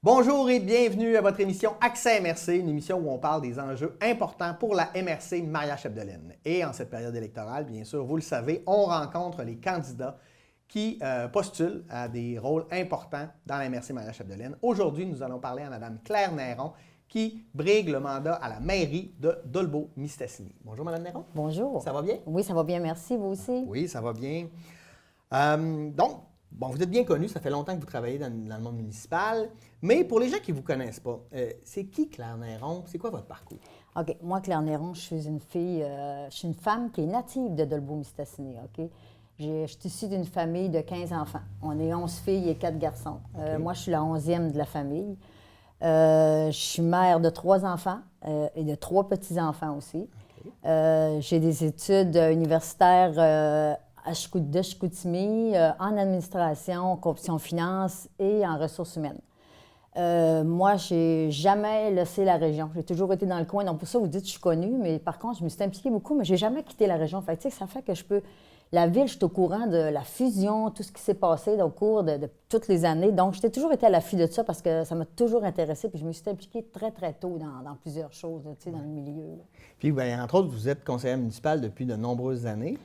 Bonjour et bienvenue à votre émission Accès MRC, une émission où on parle des enjeux importants pour la MRC Maria-Chapdelaine. Et en cette période électorale, bien sûr, vous le savez, on rencontre les candidats qui postulent à des rôles importants dans la MRC Maria-Chapdelaine. Aujourd'hui, nous allons parler à Mme Claire Néron qui brigue le mandat à la mairie de Dolbeau-Mistassini. Bonjour Mme Néron. Bonjour. Ça va bien? Oui, ça va bien, merci. Vous aussi? Oui, ça va bien. Bon, vous êtes bien connu, ça fait longtemps que vous travaillez dans le monde municipal, mais pour les gens qui ne vous connaissent pas, c'est qui Claire Néron? C'est quoi votre parcours? OK. Moi, Claire Néron, je suis une fille, je suis une femme qui est native de Dolbeau-Mistassini, OK? Je suis issue d'une famille de 15 enfants. On est 11 filles et 4 garçons. OK. Moi, je suis la 11e de la famille. Je suis mère de 3 enfants et de 3 petits-enfants aussi. OK. J'ai des études universitaires de Chicoutimi, en administration, en compétition finance et en ressources humaines. Moi, je n'ai jamais laissé la région. J'ai toujours été dans le coin. Donc, pour ça, vous dites que je suis connue, mais par contre, je me suis impliquée beaucoup, mais je n'ai jamais quitté la région. Fait que, ça fait que je peux... La ville, je suis au courant de la fusion, tout ce qui s'est passé au cours de toutes les années. Donc, j'ai toujours été à l'affût de ça parce que ça m'a toujours intéressée. Puis, je me suis impliquée très, très tôt dans plusieurs choses, tu sais, dans le milieu. Là. Puis, bien, entre autres, vous êtes conseillère municipale depuis de nombreuses années.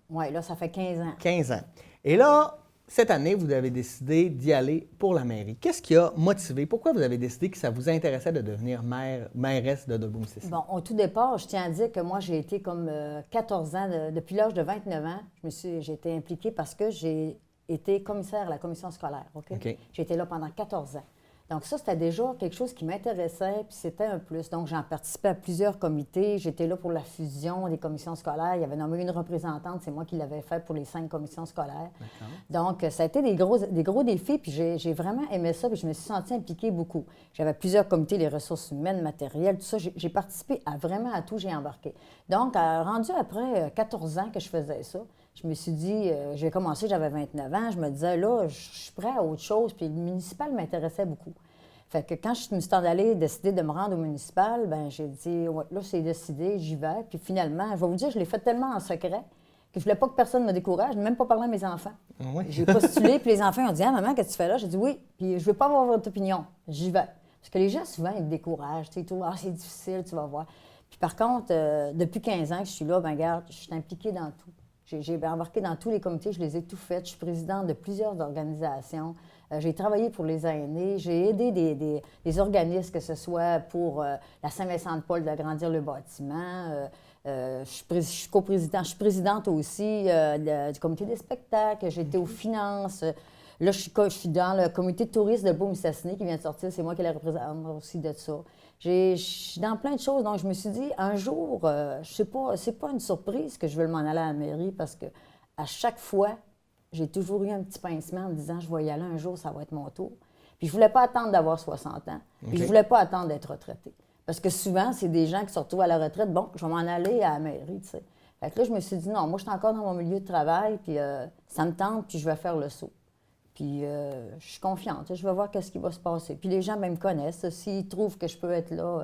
Oui, là, ça fait 15 ans. 15 ans. Et là, cette année, vous avez décidé d'y aller pour la mairie. Qu'est-ce qui a motivé? Pourquoi vous avez décidé que ça vous intéressait de devenir mairesse de Dolbeau-Mistassini? Bon, au tout départ, je tiens à dire que moi, j'ai été comme 14 ans, depuis l'âge de 29 ans, j'ai été impliquée parce que j'ai été commissaire à la commission scolaire. OK? J'ai été là pendant 14 ans. Donc ça, c'était déjà quelque chose qui m'intéressait, puis c'était un plus. Donc, j'en participais à plusieurs comités. J'étais là pour la fusion des commissions scolaires. Il y avait nommé une représentante, c'est moi qui l'avais fait pour les 5 commissions scolaires. Donc, ça a été des gros défis, puis j'ai vraiment aimé ça, puis je me suis sentie impliquée beaucoup. J'avais plusieurs comités, les ressources humaines, matérielles, tout ça. J'ai participé vraiment à tout, j'ai embarqué. Donc, rendu après 14 ans que je faisais ça, je me suis dit, j'ai commencé, j'avais 29 ans, je me disais, là, je suis prêt à autre chose, puis le municipal m'intéressait beaucoup. Fait que quand je me suis décidé de me rendre au municipal, bien, j'ai dit, ouais, là, c'est décidé, j'y vais. Puis finalement, je vais vous dire, je l'ai fait tellement en secret que je ne voulais pas que personne me décourage, même pas parler à mes enfants. Oui. J'ai postulé, puis les enfants ont dit, ah, maman, qu'est-ce que tu fais là? J'ai dit, oui, puis je ne veux pas avoir votre opinion, j'y vais. Parce que les gens, souvent, ils me découragent, tu sais, tout, ah, c'est difficile, tu vas voir. Puis par contre, depuis 15 ans que je suis là, bien, regarde, je suis impliquée dans tout. J'ai embarqué dans tous les comités, je les ai tous faits. Je suis présidente de plusieurs organisations. J'ai travaillé pour les aînés. J'ai aidé des organismes, que ce soit pour la Saint-Vincent-de-Paul d'agrandir le bâtiment. Je suis présidente aussi du comité des spectacles. J'ai été aux finances. Là, je suis dans le comité de tourisme de Dolbeau-Mistassini qui vient de sortir. C'est moi qui la représente aussi de ça. Je suis dans plein de choses. Donc, je me suis dit, un jour, je sais pas, c'est pas une surprise que je veux m'en aller à la mairie parce que à chaque fois, j'ai toujours eu un petit pincement en me disant, je vais y aller un jour, ça va être mon tour. Puis, je voulais pas attendre d'avoir 60 ans. Puis, je voulais pas attendre d'être retraitée. Parce que souvent, c'est des gens qui se retrouvent à la retraite. Bon, je vais m'en aller à la mairie, tu sais. Fait que là, je me suis dit, non, moi, je suis encore dans mon milieu de travail, puis ça me tente, puis je vais faire le saut. Puis, je suis confiante. Je vais voir qu'est-ce qui va se passer. Puis, les gens, bien, me connaissent. S'ils trouvent que je peux être là,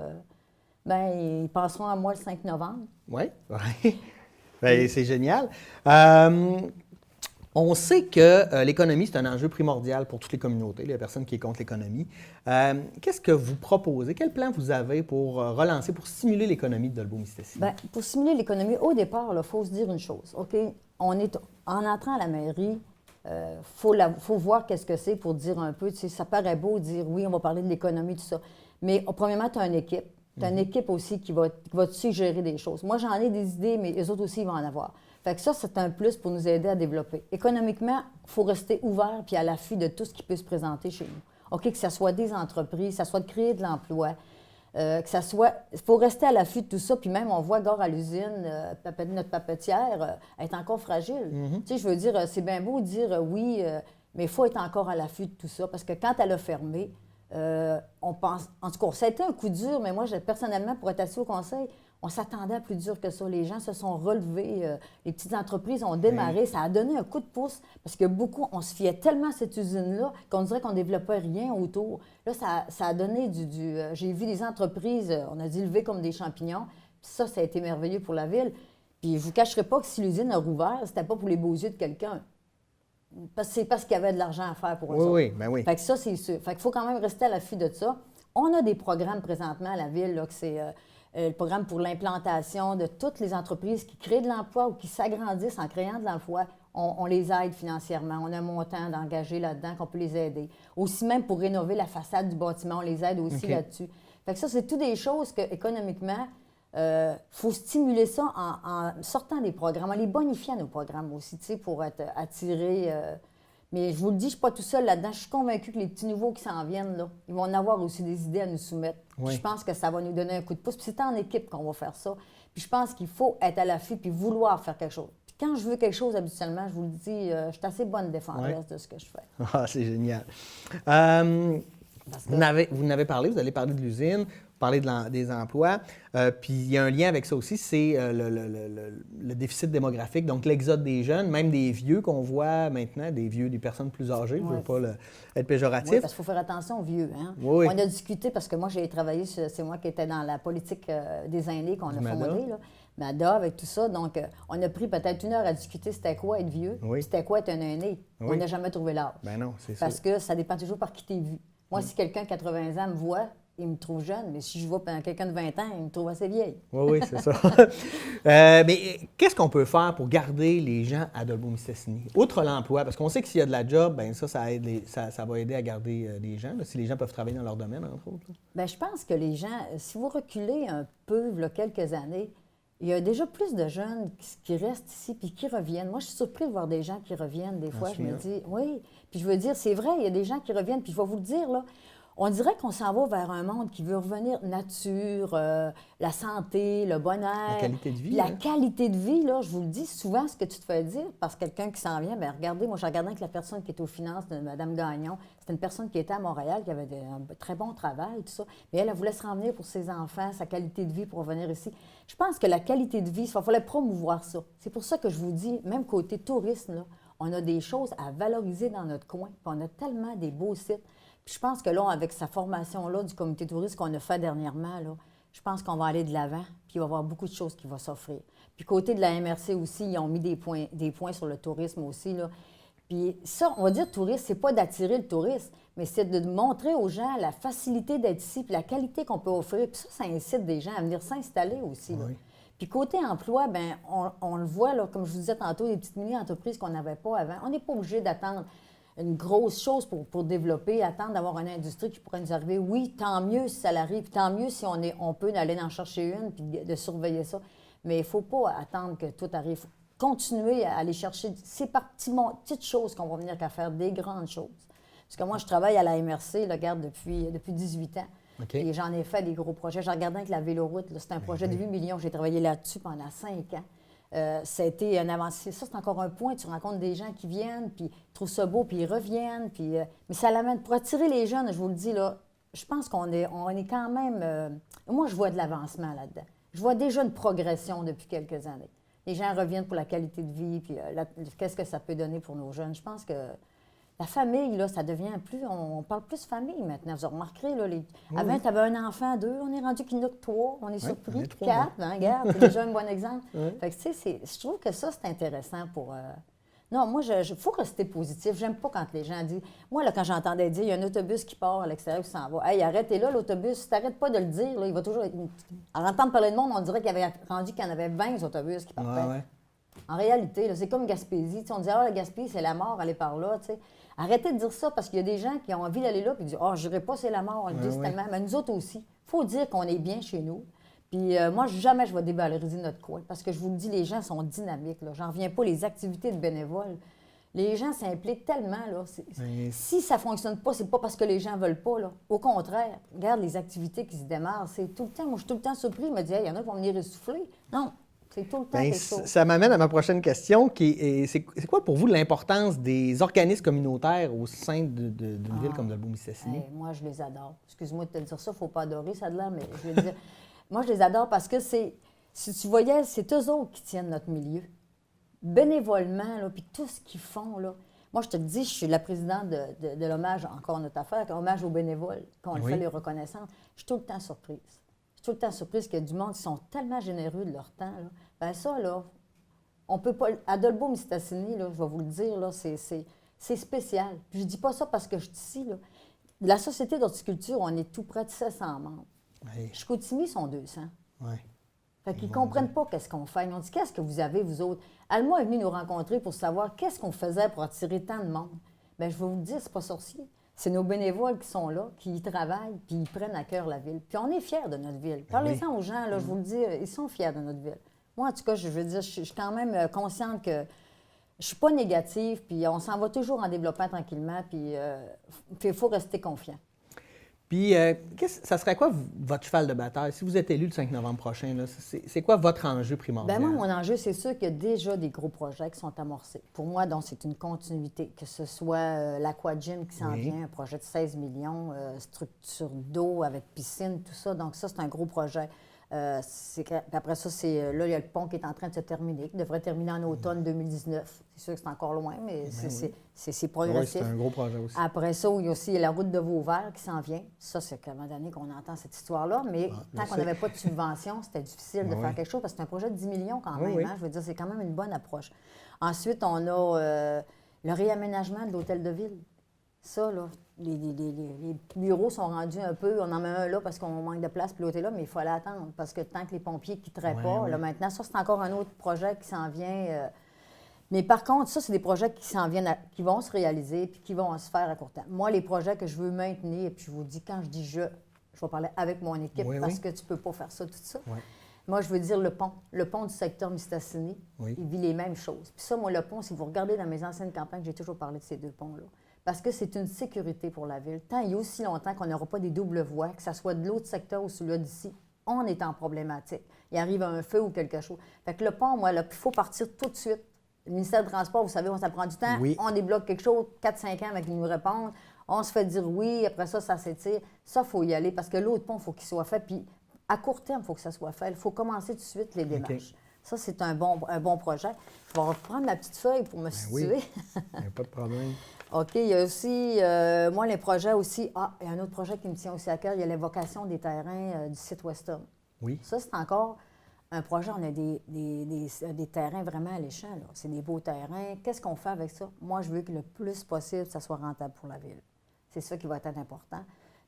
bien, ils penseront à moi le 5 novembre. Oui, oui. Bien, c'est génial. On sait que l'économie, c'est un enjeu primordial pour toutes les communautés. Il y a personne qui est contre l'économie. Qu'est-ce que vous proposez? Quel plan vous avez pour relancer, pour stimuler l'économie de Dolbeau-Mistassini? Bien, pour stimuler l'économie, au départ, il faut se dire une chose. OK? En entrant à la mairie, faut voir qu'est-ce que c'est pour dire un peu, tu sais, ça paraît beau de dire oui, on va parler de l'économie, tout ça. Mais premièrement, tu as une équipe. Tu as une équipe aussi qui va te suggérer des choses. Moi, j'en ai des idées, mais les autres aussi, ils vont en avoir. Fait que ça, c'est un plus pour nous aider à développer. Économiquement, il faut rester ouvert puis à l'affût de tout ce qui peut se présenter chez nous. OK, que ce soit des entreprises, que ce soit de créer de l'emploi, que ça soit... Il faut rester à l'affût de tout ça. Puis même, on voit gare à l'usine, notre papetière est encore fragile. Tu sais, je veux dire, c'est bien beau de dire oui, mais il faut être encore à l'affût de tout ça. Parce que quand elle a fermé, on pense... En tout cas, ça a été un coup dur, mais moi, personnellement, pour être assis au conseil, On s'attendait à plus dur que ça. Les gens se sont relevés, les petites entreprises ont démarré. Ça a donné un coup de pouce parce que beaucoup, on se fiait tellement à cette usine-là qu'on dirait qu'on ne développait rien autour. Là, ça a donné j'ai vu des entreprises, on a dit lever comme des champignons. Puis ça a été merveilleux pour la ville. Puis je ne vous cacherai pas que si l'usine a rouvert, c'était pas pour les beaux yeux de quelqu'un. C'est parce qu'il y avait de l'argent à faire pour eux autres. Oui, ben oui. Fait que ça, c'est sûr. Fait qu'il faut quand même rester à l'affût de ça. On a des programmes présentement à la ville, là, que c'est le programme pour l'implantation de toutes les entreprises qui créent de l'emploi ou qui s'agrandissent en créant de l'emploi. On les aide financièrement. On a un montant d'engagés là-dedans qu'on peut les aider. Aussi même pour rénover la façade du bâtiment, on les aide aussi là-dessus. Fait que ça, c'est toutes des choses que économiquement, faut stimuler ça en sortant des programmes, en les bonifiant nos programmes aussi, tu sais, pour être attirés. Mais je vous le dis, je ne suis pas tout seul là-dedans. Je suis convaincue que les petits nouveaux qui s'en viennent, là, ils vont en avoir aussi des idées à nous soumettre. Oui. Je pense que ça va nous donner un coup de pouce. Puis c'est en équipe qu'on va faire ça. Puis je pense qu'il faut être à l'affût puis vouloir faire quelque chose. Puis quand je veux quelque chose, habituellement, je vous le dis, je suis assez bonne défenderesse de ce que je fais. Ah, c'est génial. Vous n'avez parlé, vous allez parler de l'usine, vous parlez des emplois, puis il y a un lien avec ça aussi, c'est le déficit démographique, donc l'exode des jeunes, même des vieux qu'on voit maintenant, des personnes plus âgées, je ne veux pas être péjoratif. Oui, parce qu'il faut faire attention aux vieux. Hein? Oui. On a discuté, parce que moi, j'ai travaillé, c'est moi qui étais dans la politique des aînés qu'on a fondée, là. MADA, avec tout ça. Donc, on a pris peut-être 1 heure à discuter c'était quoi être vieux, c'était quoi être un aîné. On n'a jamais trouvé l'âge. Ben non, c'est ça. Parce que ça dépend toujours par qui t'es vu. Moi, si quelqu'un de 80 ans me voit, il me trouve jeune, mais si je vois quelqu'un de 20 ans, il me trouve assez vieille. Oui, c'est ça. Mais qu'est-ce qu'on peut faire pour garder les gens à Dolbeau-Mistassini? Outre l'emploi, parce qu'on sait que s'il y a de la job, bien ça aide ça va aider à garder les gens, là, si les gens peuvent travailler dans leur domaine, entre autres. Bien, je pense que les gens, si vous reculez un peu, là, quelques années, il y a déjà plus de jeunes qui restent ici puis qui reviennent. Moi, je suis surpris de voir des gens qui reviennent des fois. Je me dis, oui. Puis je veux dire, c'est vrai, il y a des gens qui reviennent. Puis je vais vous le dire, là, on dirait qu'on s'en va vers un monde qui veut revenir nature, la santé, le bonheur. La qualité de vie. La qualité de vie, là, je vous le dis souvent, ce que tu te fais dire, parce que quelqu'un qui s'en vient, bien regardez, moi, j'ai regardé avec la personne qui est aux finances, de Mme Gagnon. C'était une personne qui était à Montréal, qui avait un très bon travail, tout ça. Mais elle voulait se ramener pour ses enfants, sa qualité de vie pour revenir ici. Je pense que la qualité de vie, il fallait promouvoir ça. C'est pour ça que je vous dis, même côté tourisme, là, on a des choses à valoriser dans notre coin. Puis on a tellement des beaux sites. Puis je pense que là, avec sa formation-là du comité touriste qu'on a fait dernièrement, là, je pense qu'on va aller de l'avant, puis il va y avoir beaucoup de choses qui vont s'offrir. Puis côté de la MRC aussi, ils ont mis des points sur le tourisme aussi, là. Puis ça, on va dire touriste, c'est pas d'attirer le touriste, mais c'est de montrer aux gens la facilité d'être ici, puis la qualité qu'on peut offrir. Puis ça incite des gens à venir s'installer aussi, là. Oui. Puis côté emploi, bien, on le voit, là, comme je vous disais tantôt, les petites mini-entreprises qu'on n'avait pas avant. On n'est pas obligé d'attendre une grosse chose pour développer, attendre d'avoir une industrie qui pourrait nous arriver. Oui, tant mieux si ça arrive, puis tant mieux si on peut aller en chercher une, puis de surveiller ça. Mais il ne faut pas attendre que tout arrive. Il faut continuer à aller chercher ces petites choses qu'on va venir qu'à faire, des grandes choses. Parce que moi, je travaille à la MRC, là, regarde, depuis 18 ans. Okay. Et j'en ai fait des gros projets. J'ai regardé avec la Véloroute, c'est un projet de 8 millions. J'ai travaillé là-dessus pendant 5 ans. Ça a été un avancé. Ça, c'est encore un point. Tu rencontres des gens qui viennent, puis ils trouvent ça beau, puis ils reviennent. Puis, mais ça l'amène. Pour attirer les jeunes, je vous le dis, là, je pense qu'on est quand même... moi, je vois de l'avancement là-dedans. Je vois déjà une progression depuis quelques années. Les gens reviennent pour la qualité de vie, puis qu'est-ce que ça peut donner pour nos jeunes. Je pense que la famille, là, ça devient plus... On parle plus famille maintenant. Vous remarquerez, là, avant, tu avais un enfant, 2, on est rendu qu'il n'y en a que 3. On est surpris, 4, hein, regarde, c'est déjà un bon exemple. Fait que, tu sais, je trouve que ça, c'est intéressant pour... Non, moi, il faut rester positif. J'aime pas quand les gens disent... Moi, là, quand j'entendais dire, il y a un autobus qui part à l'extérieur qui s'en va. Hey, arrêtez là, l'autobus. Si t'arrêtes pas de le dire, là, il va toujours... En entendant parler de monde, on dirait qu'il y avait rendu qu'il y en avait 20 autobus qui partaient. Ouais. En réalité, là, c'est comme Gaspésie. T'sais, on dit, la Gaspésie, c'est la mort, aller par là. T'sais. Arrêtez de dire ça parce qu'il y a des gens qui ont envie d'aller là et disent, je n'irai pas, c'est la mort. On le dit tellement. Mais nous autres aussi. Il faut dire qu'on est bien chez nous. Puis moi, jamais je vais dévaloriser notre coin parce que je vous le dis, les gens sont dynamiques. J'en reviens pas, les activités de bénévoles. Les gens s'impliquent tellement. Là. Si ça ne fonctionne pas, c'est pas parce que les gens ne veulent pas. Là. Au contraire, regarde les activités qui se démarrent. C'est tout le temps. Moi, je suis tout le temps surpris. Je me dis, il y en a qui vont venir essouffler. Non, c'est tout le temps quelque chose. Ça m'amène à ma prochaine question. C'est quoi pour vous l'importance des organismes communautaires au sein d'une ville comme Dolbeau-Mistassini? Moi, je les adore. Excuse-moi de te dire ça, il ne faut pas adorer ça de là, mais je veux dire, moi, je les adore parce que c'est Si tu voyais, c'est eux autres qui tiennent notre milieu. Bénévolement, là, puis tout ce qu'ils font, là. Moi, je te le dis, je suis la présidente de l'hommage, encore notre affaire, hommage aux bénévoles, quand on le fait les reconnaissances. Je suis tout le temps surprise. Je suis tout le temps surprise qu'il y a du monde qui sont tellement généreux de leur temps. Là. Bien ça, là, on peut pas... À Dolbeau-Mistassini, là, je vais vous le dire, là, c'est spécial. Puis je dis pas ça parce que je suis ici, là. La Société d'horticulture, on est tout près de 700 membres. Oui. Chicoutimi sont 200. Oui. Fait qu'ils ne comprennent pas qu'est-ce qu'on fait. Ils ont dit, qu'est-ce que vous avez, vous autres? Alma est venu nous rencontrer pour savoir qu'est-ce qu'on faisait pour attirer tant de monde. Bien, je vais vous le dire, c'est pas sorcier. C'est nos bénévoles qui sont là, qui y travaillent, puis ils prennent à cœur la ville. Puis on est fiers de notre ville. Parlez-en aux gens, là, je vous le dis, ils sont fiers de notre ville. Moi, en tout cas, je veux dire, je suis quand même consciente que je suis pas négative, puis on s'en va toujours en développant tranquillement, puis il faut rester confiant. Puis, ça serait quoi votre cheval de bataille? Si vous êtes élu le 5 novembre prochain, c'est quoi votre enjeu primordial? Bien, moi, mon enjeu, c'est sûr qu'il y a déjà des gros projets qui sont amorcés. Pour moi, donc, c'est une continuité, que ce soit l'Aqua-Gym qui s'en vient, un projet de 16 millions, structure d'eau avec piscine, tout ça. Donc, ça, c'est un gros projet. Après ça, là, il y a le pont qui est en train de se terminer, qui devrait terminer en automne 2019. C'est sûr que c'est encore loin, mais c'est progressif. Oui, c'est un gros projet aussi. Après ça, il y a aussi la route de Vauvert qui s'en vient. Ça, c'est à un moment donné qu'on entend cette histoire-là, mais tant qu'on n'avait pas de subvention, c'était difficile de faire quelque chose parce que c'est un projet de 10 millions quand même. Hein? Je veux dire, c'est quand même une bonne approche. Ensuite, on a le réaménagement de l'hôtel de ville. Ça, là, les bureaux sont rendus un peu... On en met un là parce qu'on manque de place, puis l'autre est là, mais il faut aller attendre parce que tant que les pompiers ne quitteraient pas, là, maintenant, ça, c'est encore un autre projet qui s'en vient. Mais par contre, ça, c'est des projets qui s'en viennent, qui vont se réaliser puis qui vont se faire à court terme. Moi, les projets que je veux maintenir, et puis je vous dis, quand je dis je vais parler avec mon équipe parce que tu ne peux pas faire ça, tout ça. Oui. Moi, je veux dire le pont du secteur Mistassini, il vit les mêmes choses. Puis ça, moi, le pont, si vous regardez dans mes anciennes campagnes, j'ai toujours parlé de ces deux ponts-là. Parce que c'est une sécurité pour la ville. Tant il y a aussi longtemps qu'on n'aura pas des doubles voies, que ce soit de l'autre secteur ou celui-là d'ici, on est en problématique. Il arrive un feu ou quelque chose. Fait que le pont, moi, là, il faut partir tout de suite. Le ministère du Transport, vous savez, ça prend du temps. Oui. On débloque quelque chose, 4-5 ans avec qu'ils nous répondent. On se fait dire oui, après ça s'étire. Ça, il faut y aller parce que l'autre pont, il faut qu'il soit fait. Puis, à court terme, il faut que ça soit fait. Il faut commencer tout de suite les démarches. Okay. Ça, c'est un bon projet. Je vais reprendre ma petite feuille pour me situer. Oui. Il n'y a pas de problème. OK. Il y a aussi, moi, les projets aussi. Il y a un autre projet qui me tient aussi à cœur. Il y a l'évocation des terrains du site Weston. Oui. Ça, c'est encore un projet. On a des terrains vraiment alléchants. C'est des beaux terrains. Qu'est-ce qu'on fait avec ça? Moi, je veux que le plus possible, ça soit rentable pour la ville. C'est ça qui va être important.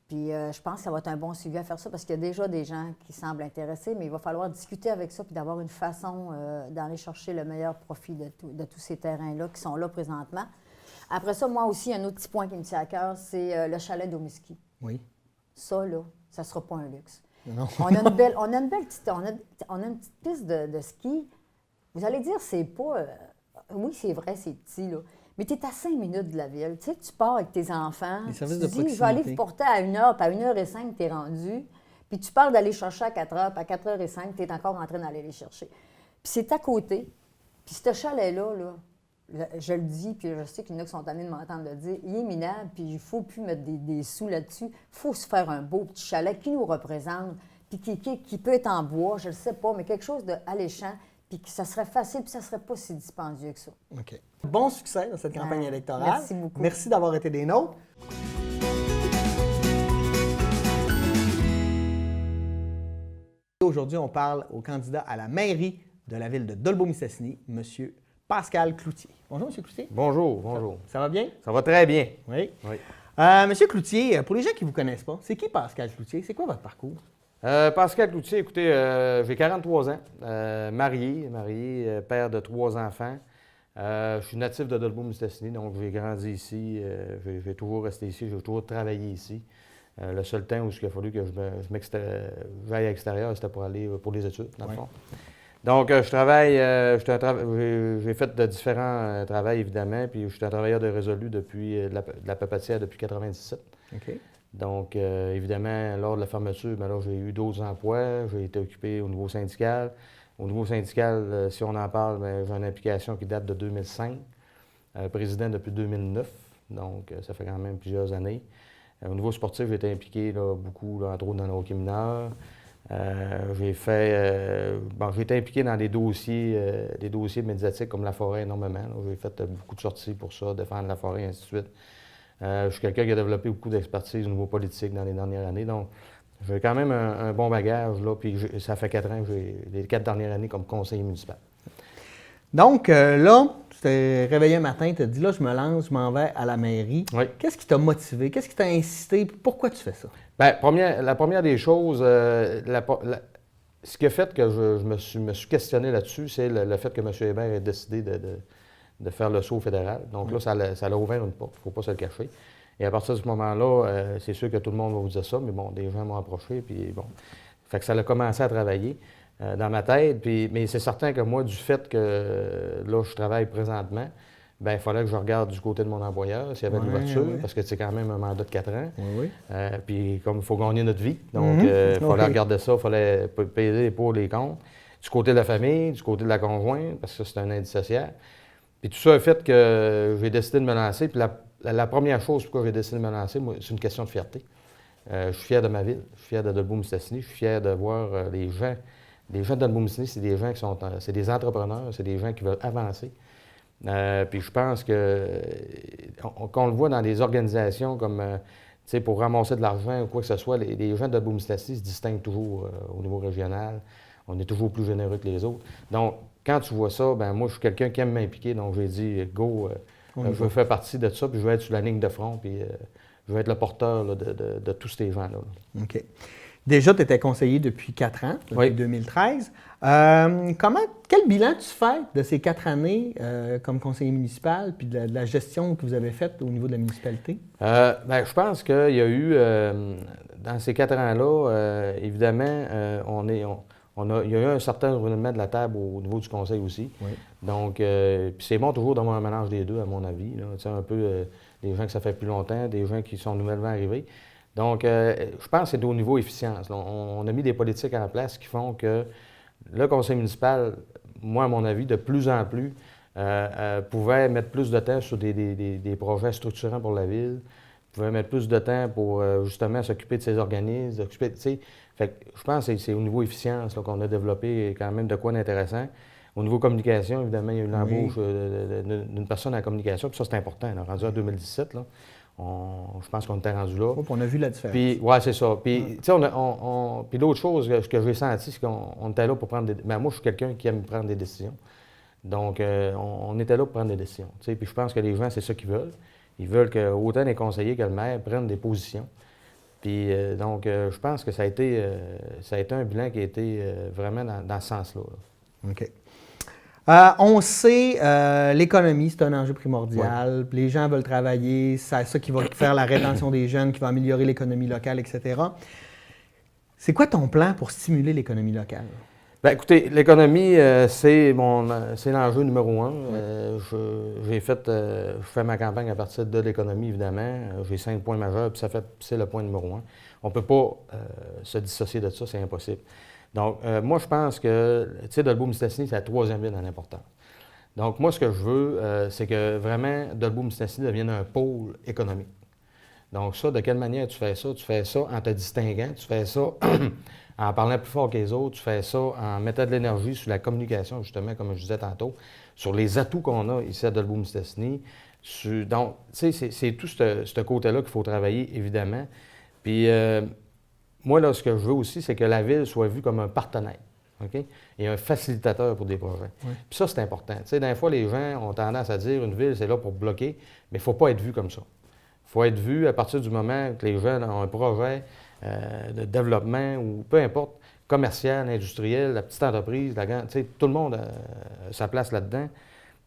Puis je pense que ça va être un bon suivi à faire ça parce qu'il y a déjà des gens qui semblent intéressés, mais il va falloir discuter avec ça puis d'avoir une façon d'aller chercher le meilleur profit de tous ces terrains-là qui sont là présentement. Après ça, moi aussi, un autre petit point qui me tient à cœur, c'est le chalet d'Omiski. Oui. Ça, là, ça ne sera pas un luxe. Non. On a une petite piste de ski. Vous allez dire, c'est pas... oui, c'est vrai, c'est petit, là. Mais tu es à 5 minutes de la ville. Tu sais, tu pars avec tes enfants, tu dis, je vais aller vous porter à 1h, puis à 1h05, tu es rendu. Puis tu parles d'aller chercher à 4h, puis à 4h05, tu es encore en train d'aller les chercher. Puis c'est à côté. Puis ce chalet-là, là, je le dis, puis je sais qu'il y en a qui sont tannés de m'entendre le dire, il est minable, puis il ne faut plus mettre des sous là-dessus. Il faut se faire un beau petit chalet qui nous représente, puis qui peut être en bois, je ne sais pas, mais quelque chose d'alléchant, puis que ça serait facile, puis ça ne serait pas si dispendieux que ça. OK. Bon succès dans cette campagne électorale. Merci beaucoup. Merci d'avoir été des nôtres. Aujourd'hui, on parle au candidat à la mairie de la ville de Dolbeau-Mistassini, M. Pascal Cloutier. Bonjour, M. Cloutier. Bonjour, bonjour. Ça va bien? Ça va très bien. Oui. Monsieur Cloutier, pour les gens qui ne vous connaissent pas, c'est qui Pascal Cloutier? C'est quoi votre parcours? Pascal Cloutier, écoutez, j'ai 43 ans, marié, père de 3 enfants. Je suis natif de Dolbeau-Mistassini, donc j'ai grandi ici. J'ai toujours resté ici, j'ai toujours travaillé ici. Le seul temps où il a fallu que j'aille à l'extérieur, c'était pour aller pour les études, dans le fond. Donc, je travaille, j'ai fait de différents travaux, évidemment, puis je suis un travailleur de résolu depuis la papetière depuis 1997. OK. Donc, évidemment, lors de la fermeture, alors j'ai eu d'autres emplois. J'ai été occupé au niveau syndical. Au niveau syndical, si on en parle, j'ai une implication qui date de 2005. Président depuis 2009, donc ça fait quand même plusieurs années. Au niveau sportif, j'ai été impliqué là, beaucoup, là, entre autres dans le hockey mineur. J'ai été impliqué dans des dossiers médiatiques comme la forêt énormément. J'ai fait beaucoup de sorties pour ça, défendre la forêt, et ainsi de suite. Je suis quelqu'un qui a développé beaucoup d'expertise au niveau politique dans les dernières années. Donc, j'ai quand même un bon bagage, là, puis ça fait 4 ans que j'ai les 4 dernières années comme conseiller municipal. Donc, là, tu t'es réveillé un matin, tu t'es dit, là, je me lance, je m'en vais à la mairie. Oui. Qu'est-ce qui t'a motivé? Qu'est-ce qui t'a incité? Pourquoi tu fais ça? Bien, la première des choses, ce qui a fait que je me suis questionné là-dessus, c'est le fait que M. Hébert ait décidé de faire le saut fédéral. Donc là, ça l'a ouvert une porte, il ne faut pas se le cacher. Et à partir de ce moment-là, c'est sûr que tout le monde va vous dire ça, mais bon, des gens m'ont approché, puis bon. Fait que ça a commencé à travailler dans ma tête. Mais c'est certain que moi, du fait que là, je travaille présentement, bien, il fallait que je regarde du côté de mon employeur s'il y avait une ouverture, parce que c'est quand même un mandat de 4 ans. Oui. Puis comme il faut gagner notre vie, donc il fallait regarder ça, il fallait payer les pour les comptes. Du côté de la famille, du côté de la conjointe, parce que c'est un indissociable. Puis tout ça a fait que j'ai décidé de me lancer. Puis la première chose pourquoi j'ai décidé de me lancer, moi, c'est une question de fierté. Je suis fier de ma ville, je suis fier de Dolbeau-Mistassini, je suis fier de voir les gens. Les gens de Dolbeau-Mistassini, c'est des gens c'est des entrepreneurs, c'est des gens qui veulent avancer. Puis je pense qu'on le voit dans des organisations comme, pour ramasser de l'argent ou quoi que ce soit, les gens de Dolbeau-Mistassini se distinguent toujours au niveau régional. On est toujours plus généreux que les autres. Donc, quand tu vois ça, ben moi, je suis quelqu'un qui aime m'impliquer. Donc, j'ai dit, go, je veux faire partie de ça, puis je veux être sur la ligne de front, puis je veux être le porteur là, de tous ces gens-là. OK. Déjà, tu étais conseiller depuis 4 ans, depuis 2013. Quel bilan tu fais de ces 4 années comme conseiller municipal, puis de la gestion que vous avez faite au niveau de la municipalité? Je pense qu'il y a eu, dans ces 4 ans-là, évidemment, il y a eu un certain renouvellement de la table au niveau du conseil aussi. Oui. Donc, puis c'est bon toujours d'avoir un mélange des deux, à mon avis. Un peu des gens que ça fait plus longtemps, des gens qui sont nouvellement arrivés. Donc, je pense que c'est au niveau efficience. On a mis des politiques en place qui font que le conseil municipal, moi, à mon avis, de plus en plus, pouvait mettre plus de temps sur des projets structurants pour la ville, pouvait mettre plus de temps pour justement s'occuper de ses organismes, Fait que je pense que c'est au niveau efficience qu'on a développé quand même de quoi d'intéressant. Au niveau communication, évidemment, il y a eu l'embauche d'une personne en communication, puis ça, c'est important. Là, rendu en 2017, là, je pense qu'on était rendu là. On a vu la différence. Puis, c'est ça. Puis, puis l'autre chose que j'ai senti, c'est qu'on était là pour prendre des... moi, je suis quelqu'un qui aime prendre des décisions. Donc, on était là pour prendre des décisions. Puis je pense que les gens, c'est ça qu'ils veulent. Ils veulent que autant les conseillers que le maire prennent des positions. Puis, je pense que ça a été un bilan qui a été vraiment dans ce sens-là. OK. On sait, l'économie, c'est un enjeu primordial. Les gens veulent travailler, c'est ça qui va faire la rétention des jeunes, qui va améliorer l'économie locale, etc. C'est quoi ton plan pour stimuler l'économie locale? Bien, écoutez, l'économie, c'est l'enjeu numéro 1. Je fais ma campagne à partir de l'économie, évidemment. J'ai 5 points majeurs, puis c'est le point numéro 1. On ne peut pas se dissocier de ça, c'est impossible. Donc, moi, je pense que, Dolbeau-Mistassini, c'est la 3e ville en importance. Donc, moi, ce que je veux, c'est que vraiment, Dolbeau-Mistassini devienne un pôle économique. Donc, ça, de quelle manière tu fais ça? Tu fais ça en te distinguant, tu fais ça en parlant plus fort que les autres, tu fais ça en mettant de l'énergie sur la communication, justement, comme je disais tantôt, sur les atouts qu'on a ici à Dolbeau-Mistassini. Donc, tu sais, c'est tout ce côté-là qu'il faut travailler, évidemment. Puis, moi, là, ce que je veux aussi, c'est que la ville soit vue comme un partenaire, OK? Et un facilitateur pour des projets. Oui. Puis ça, c'est important. Tu sais, des fois, les gens ont tendance à dire une ville, c'est là pour bloquer, mais il ne faut pas être vu comme ça. Il faut être vu à partir du moment que les gens ont un projet de développement ou peu importe, commercial, industriel, la petite entreprise, la grande, tu sais, tout le monde a sa place là-dedans.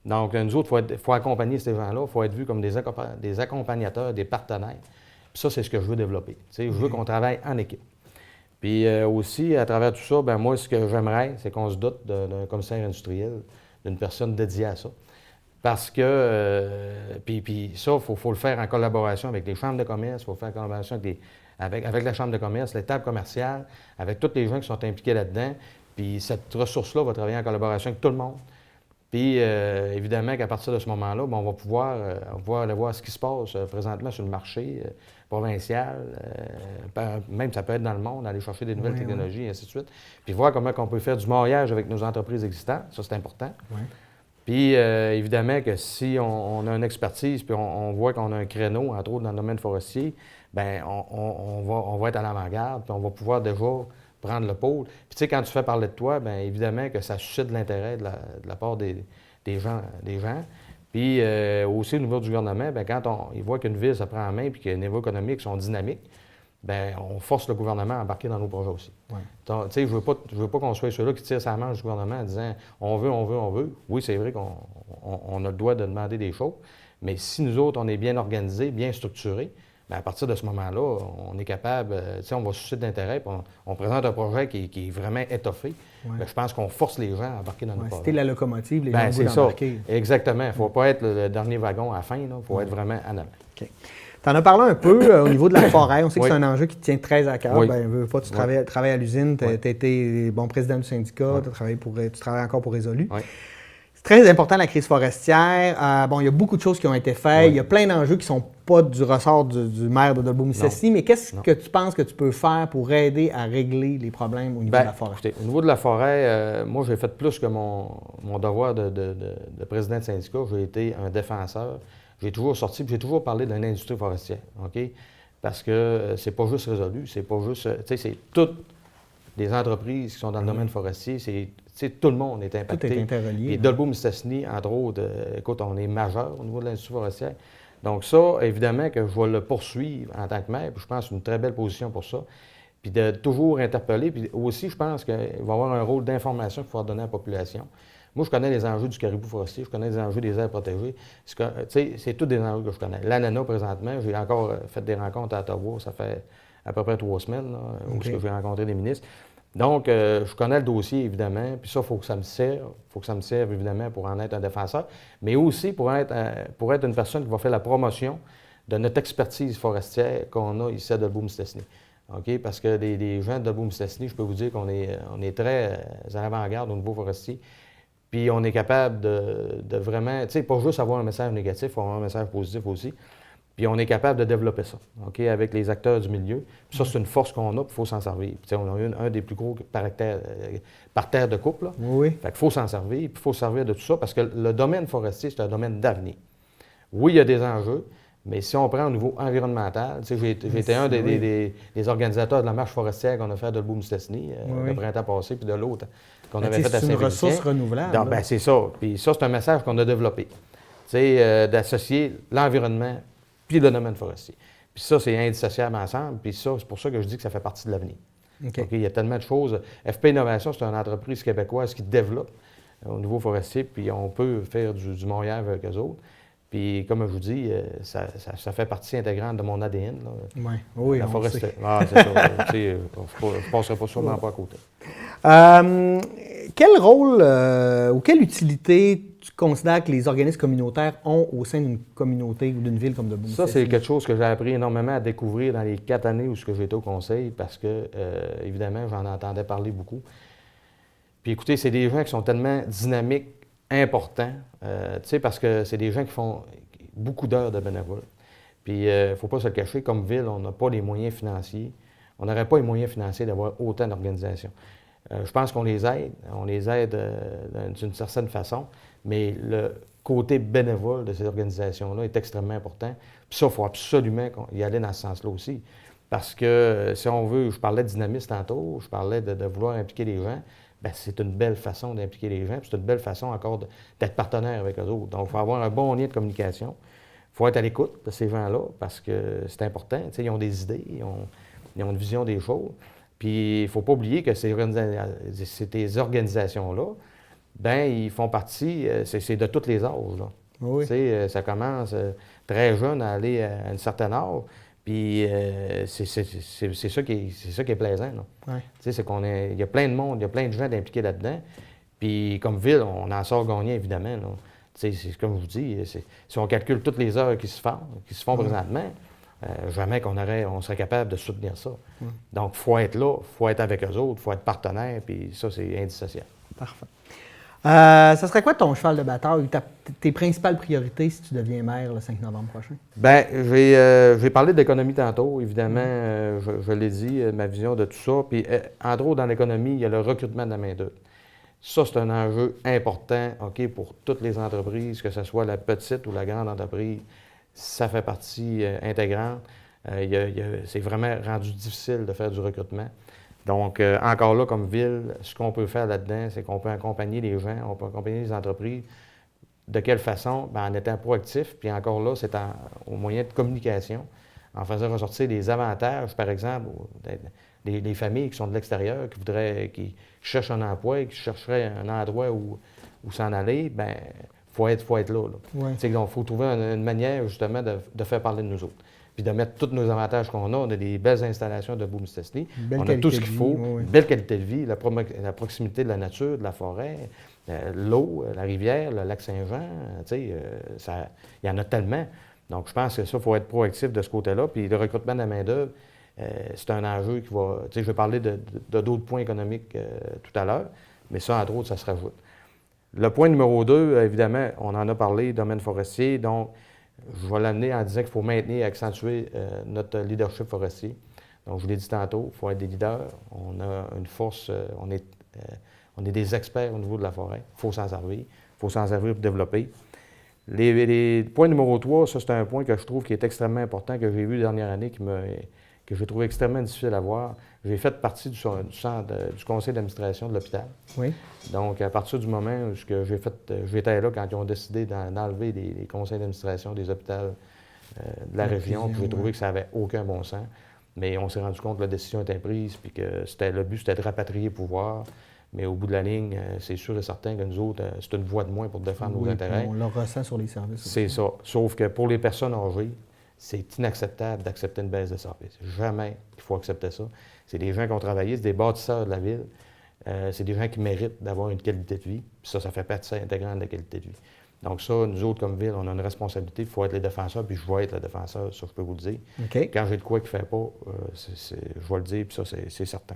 Donc, nous autres, il faut accompagner ces gens-là, il faut être vu comme des accompagnateurs, des partenaires. Puis ça, c'est ce que je veux développer. Tu sais, je veux qu'on travaille en équipe. Puis aussi, à travers tout ça, bien, moi, ce que j'aimerais, c'est qu'on se dote d'un commissaire industriel, d'une personne dédiée à ça. Parce que, puis ça, il faut le faire en collaboration avec les chambres de commerce, il faut le faire en collaboration avec la chambre de commerce, les tables commerciales, avec tous les gens qui sont impliqués là-dedans. Puis cette ressource-là va travailler en collaboration avec tout le monde Puis, évidemment qu'à partir de ce moment-là, on va pouvoir aller voir ce qui se passe présentement sur le marché provincial. Même ça peut être dans le monde, aller chercher des nouvelles technologies, et ainsi de suite. Puis voir comment on peut faire du maillage avec nos entreprises existantes. Ça, c'est important. Ouais. Puis, évidemment que si on a une expertise, puis on voit qu'on a un créneau, entre autres dans le domaine forestier, bien, on va être à l'avant-garde, puis on va pouvoir déjà prendre le pôle. Puis, tu sais, quand tu fais parler de toi, bien, évidemment que ça suscite de l'intérêt de la part des gens. Puis, aussi, au niveau du gouvernement, bien, quand ils voient qu'une ville se prend en main, puis que les niveaux économiques sont dynamiques, bien, on force le gouvernement à embarquer dans nos projets aussi. Ouais. Donc, tu sais, je veux pas qu'on soit ceux-là qui tirent sa manche du gouvernement en disant « on veut ». Oui, c'est vrai qu'on a le droit de demander des choses, mais si nous autres, on est bien organisés, bien structurés, bien, à partir de ce moment-là, on est capable, tu sais, on va susciter de l'intérêt, puis on présente un projet qui est vraiment étoffé. Ouais. Bien, je pense qu'on force les gens à embarquer dans nos projets. C'était la locomotive, les gens Bien, c'est ça. d'embarquer. Exactement. Il ne faut pas être le dernier wagon à la fin, il faut être vraiment en avant. OK. Tu en as parlé un peu au niveau de la forêt. On sait que Oui. c'est un enjeu qui te tient très à cœur. Oui. Bien, veux pas, tu travailles à l'usine, tu as Oui. été président du syndicat, tu travailles encore pour Résolu. Oui. C'est très important la crise forestière. Il y a beaucoup de choses qui ont été faites. Oui. Il y a plein d'enjeux qui ne sont pas du ressort du maire de Dolbeau-Mistassini. Mais qu'est-ce que tu penses que tu peux faire pour aider à régler les problèmes au niveau de la forêt? Écoutez, au niveau de la forêt, moi, j'ai fait plus que mon devoir de président de syndicat. J'ai été un défenseur. J'ai toujours sorti, puis j'ai toujours parlé d'une industrie forestière, OK? Parce que c'est pas juste Résolu, c'est pas juste... Tu sais, c'est toutes les entreprises qui sont dans le domaine forestier, tout le monde est impacté. Tout est interrelié. Et Dolbeau-Mistassini, entre autres, écoute, on est majeur au niveau de l'industrie forestière. Donc ça, évidemment que je vais le poursuivre en tant que maire, puis je pense que c'est une très belle position pour ça. Puis de toujours interpeller, puis aussi, je pense qu'il va y avoir un rôle d'information qu'il faut donner à la population. Moi, je connais les enjeux du caribou forestier, je connais les enjeux des aires protégées. C'est tous des enjeux que je connais. L'ananas, présentement, j'ai encore fait des rencontres à Ottawa, ça fait à peu près 3 semaines, là, où j'ai rencontré des ministres. Donc, je connais le dossier, évidemment, puis ça, il faut que ça me serve. Il faut que ça me serve, évidemment, pour en être un défenseur, mais aussi pour être une personne qui va faire la promotion de notre expertise forestière qu'on a ici à Dolbeau-Mistassini. OK? Parce que les gens de Dolbeau-Mistassini, je peux vous dire qu'on est très en avant-garde au niveau forestier. Puis on est capable de vraiment, tu sais, pas juste avoir un message négatif, il faut avoir un message positif aussi. Puis on est capable de développer ça, OK, avec les acteurs du milieu. Puis ça, c'est une force qu'on a, puis il faut s'en servir. Puis, tu sais, on a eu un des plus gros parterres de couple, là. Oui. Fait qu'il faut s'en servir, puis il faut se servir de tout ça, parce que le domaine forestier, c'est un domaine d'avenir. Oui, il y a des enjeux, mais si on prend au niveau environnemental, tu sais, j'ai été un des organisateurs de la marche forestière qu'on a fait à Dolbeau-Mistassini le printemps passé, puis de l'autre qu'on avait fait à C'est une Saint-Félicien. ressource renouvelable. Donc, c'est ça. Puis ça, c'est un message qu'on a développé. Tu sais, d'associer l'environnement puis le domaine forestier. Puis ça, c'est indissociable ensemble. Puis ça, c'est pour ça que je dis que ça fait partie de l'avenir. OK. Il y a tellement de choses. FP Innovation, c'est une entreprise québécoise qui développe au niveau forestier, puis on peut faire du montage avec eux autres. Puis, comme je vous dis, ça fait partie intégrante de mon ADN. Là. Oui, la on forêt, le sait. c'est ça. Je ne passerai pas sûrement pas à côté. Quel rôle ou quelle utilité tu considères que les organismes communautaires ont au sein d'une communauté ou d'une ville comme Dolbeau-Mistassini? Ça, c'est quelque chose que j'ai appris énormément à découvrir dans les 4 années où j'ai été au conseil, parce que, évidemment, j'en entendais parler beaucoup. Puis écoutez, c'est des gens qui sont tellement dynamiques, importants, tu sais, parce que c'est des gens qui font beaucoup d'heures de bénévoles. Puis il ne faut pas se le cacher, comme ville, on n'a pas les moyens financiers. On n'aurait pas les moyens financiers d'avoir autant d'organisations. Je pense qu'on les aide d'une certaine façon, mais le côté bénévole de ces organisations-là est extrêmement important. Puis ça, il faut absolument y aller dans ce sens-là aussi. Parce que si on veut, je parlais de dynamisme tantôt, je parlais de vouloir impliquer les gens, bien, c'est une belle façon d'impliquer les gens, puis c'est une belle façon encore d'être partenaire avec eux autres. Donc, il faut avoir un bon lien de communication. Il faut être à l'écoute de ces gens-là, parce que c'est important. Tu sais, ils ont des idées, ils ont une vision des choses. Puis, il ne faut pas oublier que ces organisations-là, bien, ils font partie, c'est de tous les âges, là. Oui. Tu sais, ça commence très jeune à aller à un certain âge, puis c'est ça qui est plaisant, là. Ouais. Tu sais, il y a plein de monde, il y a plein de gens impliqués là-dedans. Puis, comme ville, on en sort gagnant, évidemment, là. Tu sais, c'est comme je vous dis, si on calcule toutes les heures qui se font présentement, jamais on serait capable de soutenir ça. Donc, il faut être là, il faut être avec eux autres, il faut être partenaire, puis ça, c'est indissociable. Parfait. Ça serait quoi ton cheval de bataille, tes principales priorités si tu deviens maire le 5 novembre prochain? Bien, j'ai parlé d'économie tantôt, évidemment, je l'ai dit, ma vision de tout ça. Puis, en gros, dans l'économie, il y a le recrutement de la main-d'œuvre. Ça, c'est un enjeu important, OK, pour toutes les entreprises, que ce soit la petite ou la grande entreprise. Ça fait partie intégrante. C'est vraiment rendu difficile de faire du recrutement. Donc, encore là, comme ville, ce qu'on peut faire là-dedans, c'est qu'on peut accompagner les gens, on peut accompagner les entreprises. De quelle façon? Bien, en étant proactif, puis encore là, c'est au moyen de communication, en faisant ressortir des avantages, par exemple, des familles qui sont de l'extérieur, qui cherchent un emploi et qui chercheraient un endroit où s'en aller, bien, faut être là. Ouais. Donc, il faut trouver une manière, justement, de faire parler de nous autres. Puis de mettre tous nos avantages qu'on a. On a des belles installations de Boom-Mistassini. On a tout ce qu'il faut. Une belle qualité de vie, la proximité de la nature, de la forêt, l'eau, la rivière, le lac Saint-Jean. Il y en a tellement. Donc, je pense que ça, il faut être proactif de ce côté-là. Puis le recrutement de la main-d'œuvre, c'est un enjeu qui va. Je vais parler de d'autres points économiques tout à l'heure, mais ça, entre autres, ça se rajoute. Le point numéro 2, évidemment, on en a parlé, domaine forestier. Donc, je vais l'amener en disant qu'il faut maintenir et accentuer notre leadership forestier. Donc, je vous l'ai dit tantôt, il faut être des leaders. On a une force, on est des experts au niveau de la forêt. Il faut s'en servir. Il faut s'en servir pour développer. Les points numéro 3, ça, c'est un point que je trouve qui est extrêmement important, que j'ai vu la dernière année, que j'ai trouvé extrêmement difficile à voir. J'ai fait partie du conseil d'administration de l'hôpital. Oui. Donc, à partir du moment où j'étais là quand ils ont décidé d'enlever les conseils d'administration des hôpitaux de la région, puis j'ai trouvé que ça n'avait aucun bon sens. Mais on s'est rendu compte que la décision était prise, puis que le but, c'était de rapatrier le pouvoir. Mais au bout de la ligne, c'est sûr et certain que nous autres, c'est une voie de moins pour défendre nos intérêts. On le ressent sur les services. C'est ça. Sauf que pour les personnes âgées, c'est inacceptable d'accepter une baisse de service. Jamais il faut accepter ça. C'est des gens qui ont travaillé, c'est des bâtisseurs de la ville. C'est des gens qui méritent d'avoir une qualité de vie. Puis ça fait partie intégrante de la qualité de vie. Donc ça, nous autres, comme ville, on a une responsabilité. Il faut être les défenseurs, puis je vais être le défenseur, ça, je peux vous le dire. Okay. Quand j'ai de quoi qui ne fait pas, je vais le dire, puis ça, c'est certain.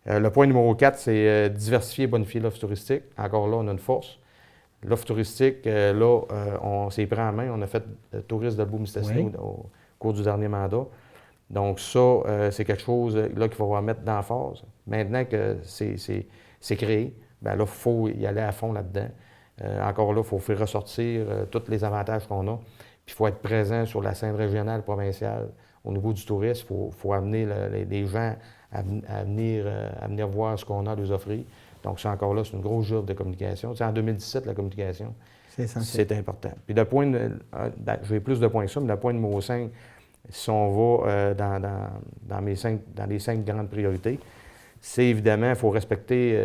Le point numéro 4, c'est diversifier et bonifier l'offre touristique. Encore là, on a une force. L'offre touristique, on s'est pris en main. On a fait le tourisme de Boom-Mistassini au cours du dernier mandat. Donc ça, c'est quelque chose là qu'il faut mettre d'emphase. Maintenant que c'est créé, bien là, il faut y aller à fond là-dedans. Encore là, il faut faire ressortir tous les avantages qu'on a. Puis il faut être présent sur la scène régionale, provinciale. Au niveau du tourisme, il faut amener les gens à venir voir ce qu'on a à nous offrir. Donc ça, encore là, c'est une grosse job de communication. Tu sais, en 2017, la communication, c'est important. Puis j'ai plus de points que ça, mais le point numéro 5, si on va dans les 5 grandes priorités, c'est évidemment, il faut respecter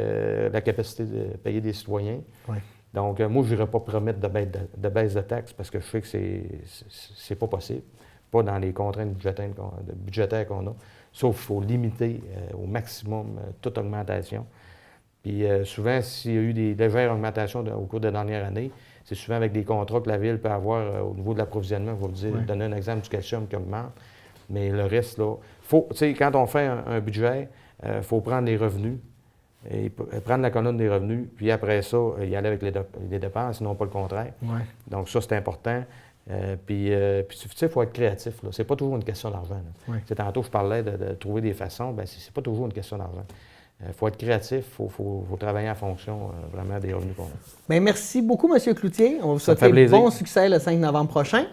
la capacité de payer des citoyens. Oui. Donc, moi, je n'irai pas promettre de baisse de taxes parce que je sais que c'est pas possible, pas dans les contraintes budgétaires qu'on a. Sauf qu'il faut limiter au maximum toute augmentation. Puis souvent, s'il y a eu des légères augmentations au cours des dernières années, c'est souvent avec des contrats que la Ville peut avoir au niveau de l'approvisionnement. Je vais vous dire, donner un exemple du calcium qui augmente. Mais le reste, là, tu sais, quand on fait un budget, il faut prendre les revenus, et prendre la colonne des revenus, puis après ça, y aller avec les dépenses, sinon pas le contraire. Ouais. Donc ça, c'est important. Puis tu sais, il faut être créatif. C'est pas toujours une question d'argent. Ouais. Tantôt, je parlais de trouver des façons. Bien, c'est pas toujours une question d'argent. Il faut être créatif, il faut travailler en fonction vraiment des revenus qu'on a. Bien, merci beaucoup, M. Cloutier. On va vous souhaiter bon succès le 5 novembre prochain.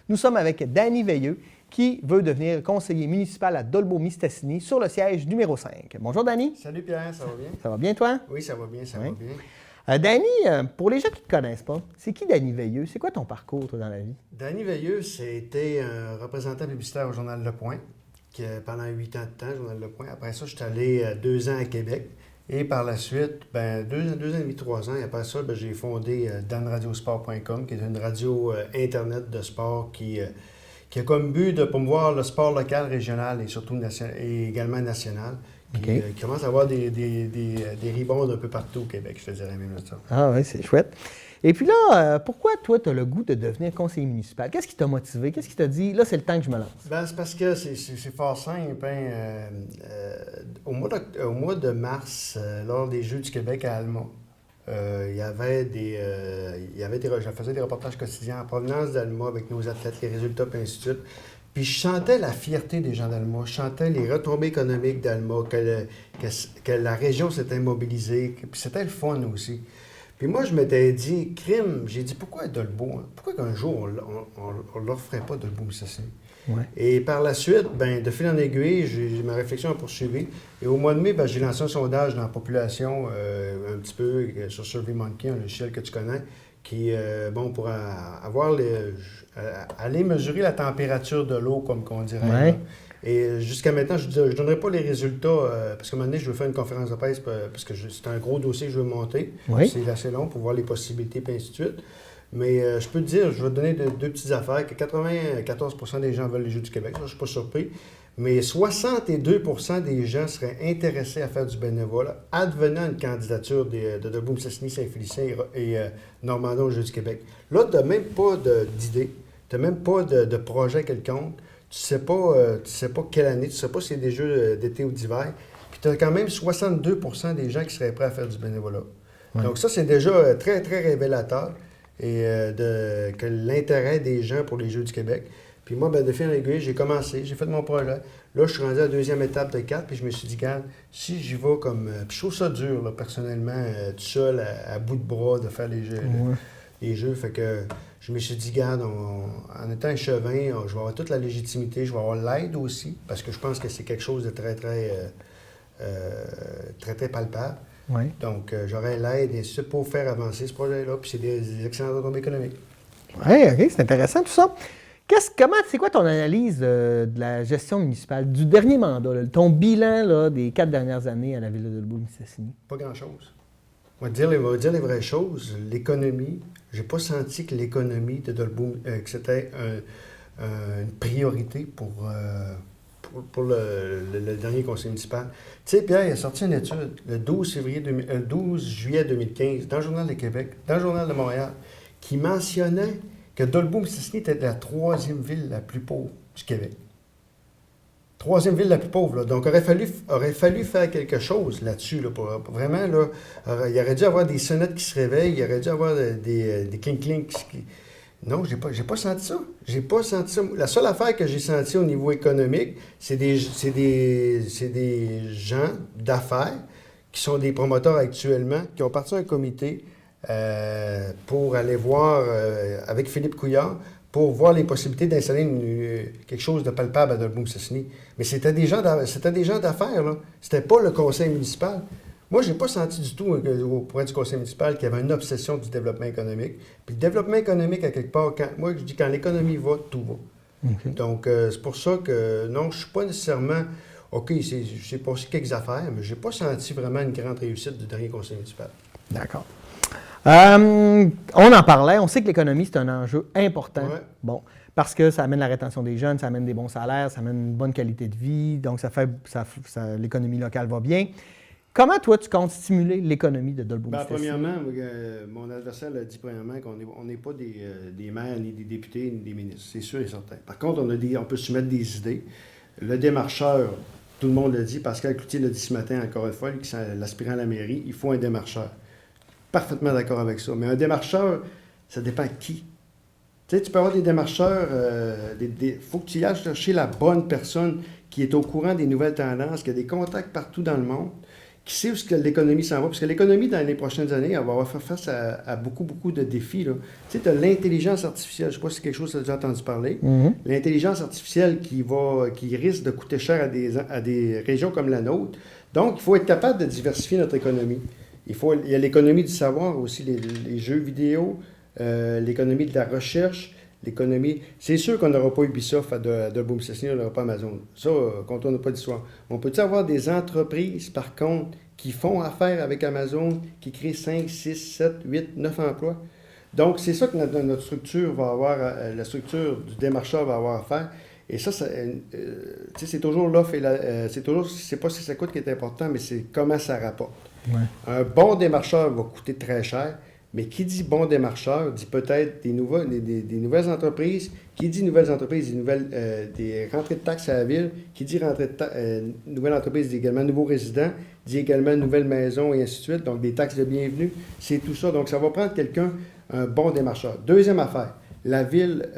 Nous sommes avec Danny Veilleux, qui veut devenir conseiller municipal à Dolbeau-Mistassini sur le siège numéro 5. Bonjour, Danny. Salut Pierre, ça va bien? Ça va bien, toi? Oui, ça va bien, ça va bien. Danny, pour les gens qui ne te connaissent pas, c'est qui Danny Veilleux? C'est quoi ton parcours, toi, dans la vie? Danny Veilleux, c'était un représentant publicitaire au Journal Le Point, pendant 8 ans de temps, Journal Le Point. Après ça, je suis allé 2 ans à Québec. Et par la suite, 2 ans et demi, 3 ans, et après ça, j'ai fondé danradiosport.com, qui est une radio Internet de sport qui a comme but de promouvoir le sport local, régional et surtout et également national, Qui commence à avoir des rebounds un peu partout au Québec, je te dirais même ça. Ah oui, c'est chouette. Et puis là, pourquoi toi, tu as le goût de devenir conseiller municipal? Qu'est-ce qui t'a motivé? Qu'est-ce qui t'a dit, là, c'est le temps que je me lance? Ben, c'est parce que c'est fort simple. Au mois de mars, lors des Jeux du Québec à Alma, je faisais des reportages quotidiens en provenance d'Alma avec nos athlètes, les résultats, et ainsi de suite. Puis je sentais la fierté des gens d'Alma, je sentais les retombées économiques d'Alma, que la région s'était mobilisée, puis c'était le fun aussi. Puis moi, je m'étais dit, j'ai dit, pourquoi Dolbeau? Hein? Pourquoi qu'un jour, on ne leur ferait pas Dolbeau-Mistassini? Ouais. Et par la suite, de fil en aiguille, ma réflexion a poursuivi. Et au mois de mai, j'ai lancé un sondage dans la population, un petit peu sur SurveyMonkey, un logiciel que tu connais, qui, pour aller mesurer la température de l'eau, comme qu'on dirait. Ouais. Là. Et jusqu'à maintenant, je ne donnerai pas les résultats, parce qu'à un moment donné, je veux faire une conférence de presse, parce que c'est un gros dossier que je veux monter. Oui. C'est assez long pour voir les possibilités, et ainsi de suite. Mais je peux te dire, je vais te donner deux petites affaires, que 94 des gens veulent les Jeux du Québec, ça, je ne suis pas surpris. Mais 62 des gens seraient intéressés à faire du bénévolat, advenant une candidature de Dolbeau-Mistassini, Saint-Félicien et Normandin aux Jeux du Québec. Là, tu n'as même pas d'idée, tu n'as même pas de projet quelconque. Tu sais pas quelle année, tu ne sais pas si c'est des Jeux d'été ou d'hiver. Puis tu as quand même 62 des gens qui seraient prêts à faire du bénévolat. Ouais. Donc ça, c'est déjà très, très révélateur et que l'intérêt des gens pour les Jeux du Québec. Puis moi, de fil en aiguille, j'ai commencé, j'ai fait mon projet. Là, je suis rendu à la deuxième étape de 4, puis je me suis dit, regarde, si j'y vais comme... Puis je trouve ça dur, là, personnellement, tout seul, à bout de bras, de faire les Jeux. Les Jeux, fait que je me suis dit, regarde, en étant échevin, je vais avoir toute la légitimité, je vais avoir l'aide aussi, parce que je pense que c'est quelque chose de très, très, très, très palpable. Oui. Donc, j'aurai l'aide et ce pour faire avancer ce projet-là, puis c'est des excellentes retombées économiques. Oui, OK, c'est intéressant tout ça. C'est quoi ton analyse de la gestion municipale, du dernier mandat, là, ton bilan là, des 4 dernières années à la ville de Dolbeau-Mistassini? Pas grand-chose. On va dire les vraies choses. L'économie, j'ai pas senti que l'économie de Dolbeau, que c'était une priorité pour le dernier conseil municipal. Tu sais, Pierre, il a sorti une étude le 12 juillet 2015 dans le Journal de Québec, dans le Journal de Montréal, qui mentionnait que Dolbeau-Mistassini était la 3e ville la plus pauvre du Québec. 3e ville la plus pauvre. Là. Donc, aurait fallu faire quelque chose là-dessus. Là, pour vraiment, là, il aurait dû avoir des sonnettes qui se réveillent, il aurait dû avoir des clink-clink qui... Non, j'ai pas senti ça. J'ai pas senti ça. La seule affaire que j'ai sentie au niveau économique, c'est des gens d'affaires qui sont des promoteurs actuellement, qui ont parti un comité pour aller voir avec Philippe Couillard pour voir les possibilités d'installer quelque chose de palpable à Dolbeau-Mistassini. Mais c'était des gens d'affaires, là. C'était pas le conseil municipal. Moi, j'ai pas senti du tout auprès du conseil municipal qu'il y avait une obsession du développement économique. Puis le développement économique, à quelque part, moi, je dis quand l'économie va, tout va. Okay. Donc, c'est pour ça que, non, je suis pas nécessairement... OK, c'est passé quelques affaires, mais j'ai pas senti vraiment une grande réussite du dernier conseil municipal. D'accord. On en parlait, on sait que l'économie, c'est un enjeu important. Ouais. Bon, parce que ça amène la rétention des jeunes, ça amène des bons salaires, ça amène une bonne qualité de vie, donc l'économie locale va bien. Comment, toi, tu comptes stimuler l'économie de Dolbeau-Mistassini? Premièrement, mon adversaire l'a dit premièrement qu'on n'est pas des maires, ni des députés, ni des ministres. C'est sûr et certain. Par contre, on peut soumettre des idées. Le démarcheur, tout le monde l'a dit, Pascal Cloutier l'a dit ce matin, encore une fois, lui, l'aspirant à la mairie, il faut un démarcheur. Parfaitement d'accord avec ça. Mais un démarcheur, ça dépend de qui. Tu sais, tu peux avoir des démarcheurs, faut que tu y ailles chercher la bonne personne qui est au courant des nouvelles tendances, qui a des contacts partout dans le monde, qui sait où l'économie s'en va. Parce que l'économie, dans les prochaines années, elle va faire face à beaucoup, beaucoup de défis. Là. Tu sais, tu as l'intelligence artificielle. Je ne sais pas si c'est quelque chose que tu as déjà entendu parler. Mm-hmm. L'intelligence artificielle qui risque de coûter cher à des régions comme la nôtre. Donc, il faut être capable de diversifier notre économie. Il y a l'économie du savoir aussi, les jeux vidéo, l'économie de la recherche, l'économie... C'est sûr qu'on n'aura pas Ubisoft à Dolbeau-Mistassini, on n'aura pas Amazon. Ça, quand on n'a pas d'histoire. On peut-tu avoir des entreprises, par contre, qui font affaire avec Amazon, qui créent 5, 6, 7, 8, 9 emplois? Donc, c'est ça que notre structure va avoir, la structure du démarcheur va avoir à faire. Et ça c'est toujours l'offre et c'est pas ce que ça coûte qui est important, mais c'est comment ça rapporte. Ouais. Un bon démarcheur va coûter très cher, mais qui dit bon démarcheur dit peut-être des nouvelles entreprises. Qui dit nouvelles entreprises, des rentrées de taxes à la ville. Qui dit nouvelle entreprise dit également nouveaux résidents, dit également nouvelles maisons et ainsi de suite. Donc des taxes de bienvenue, c'est tout ça. Donc ça va prendre un bon démarcheur. Deuxième affaire, la ville,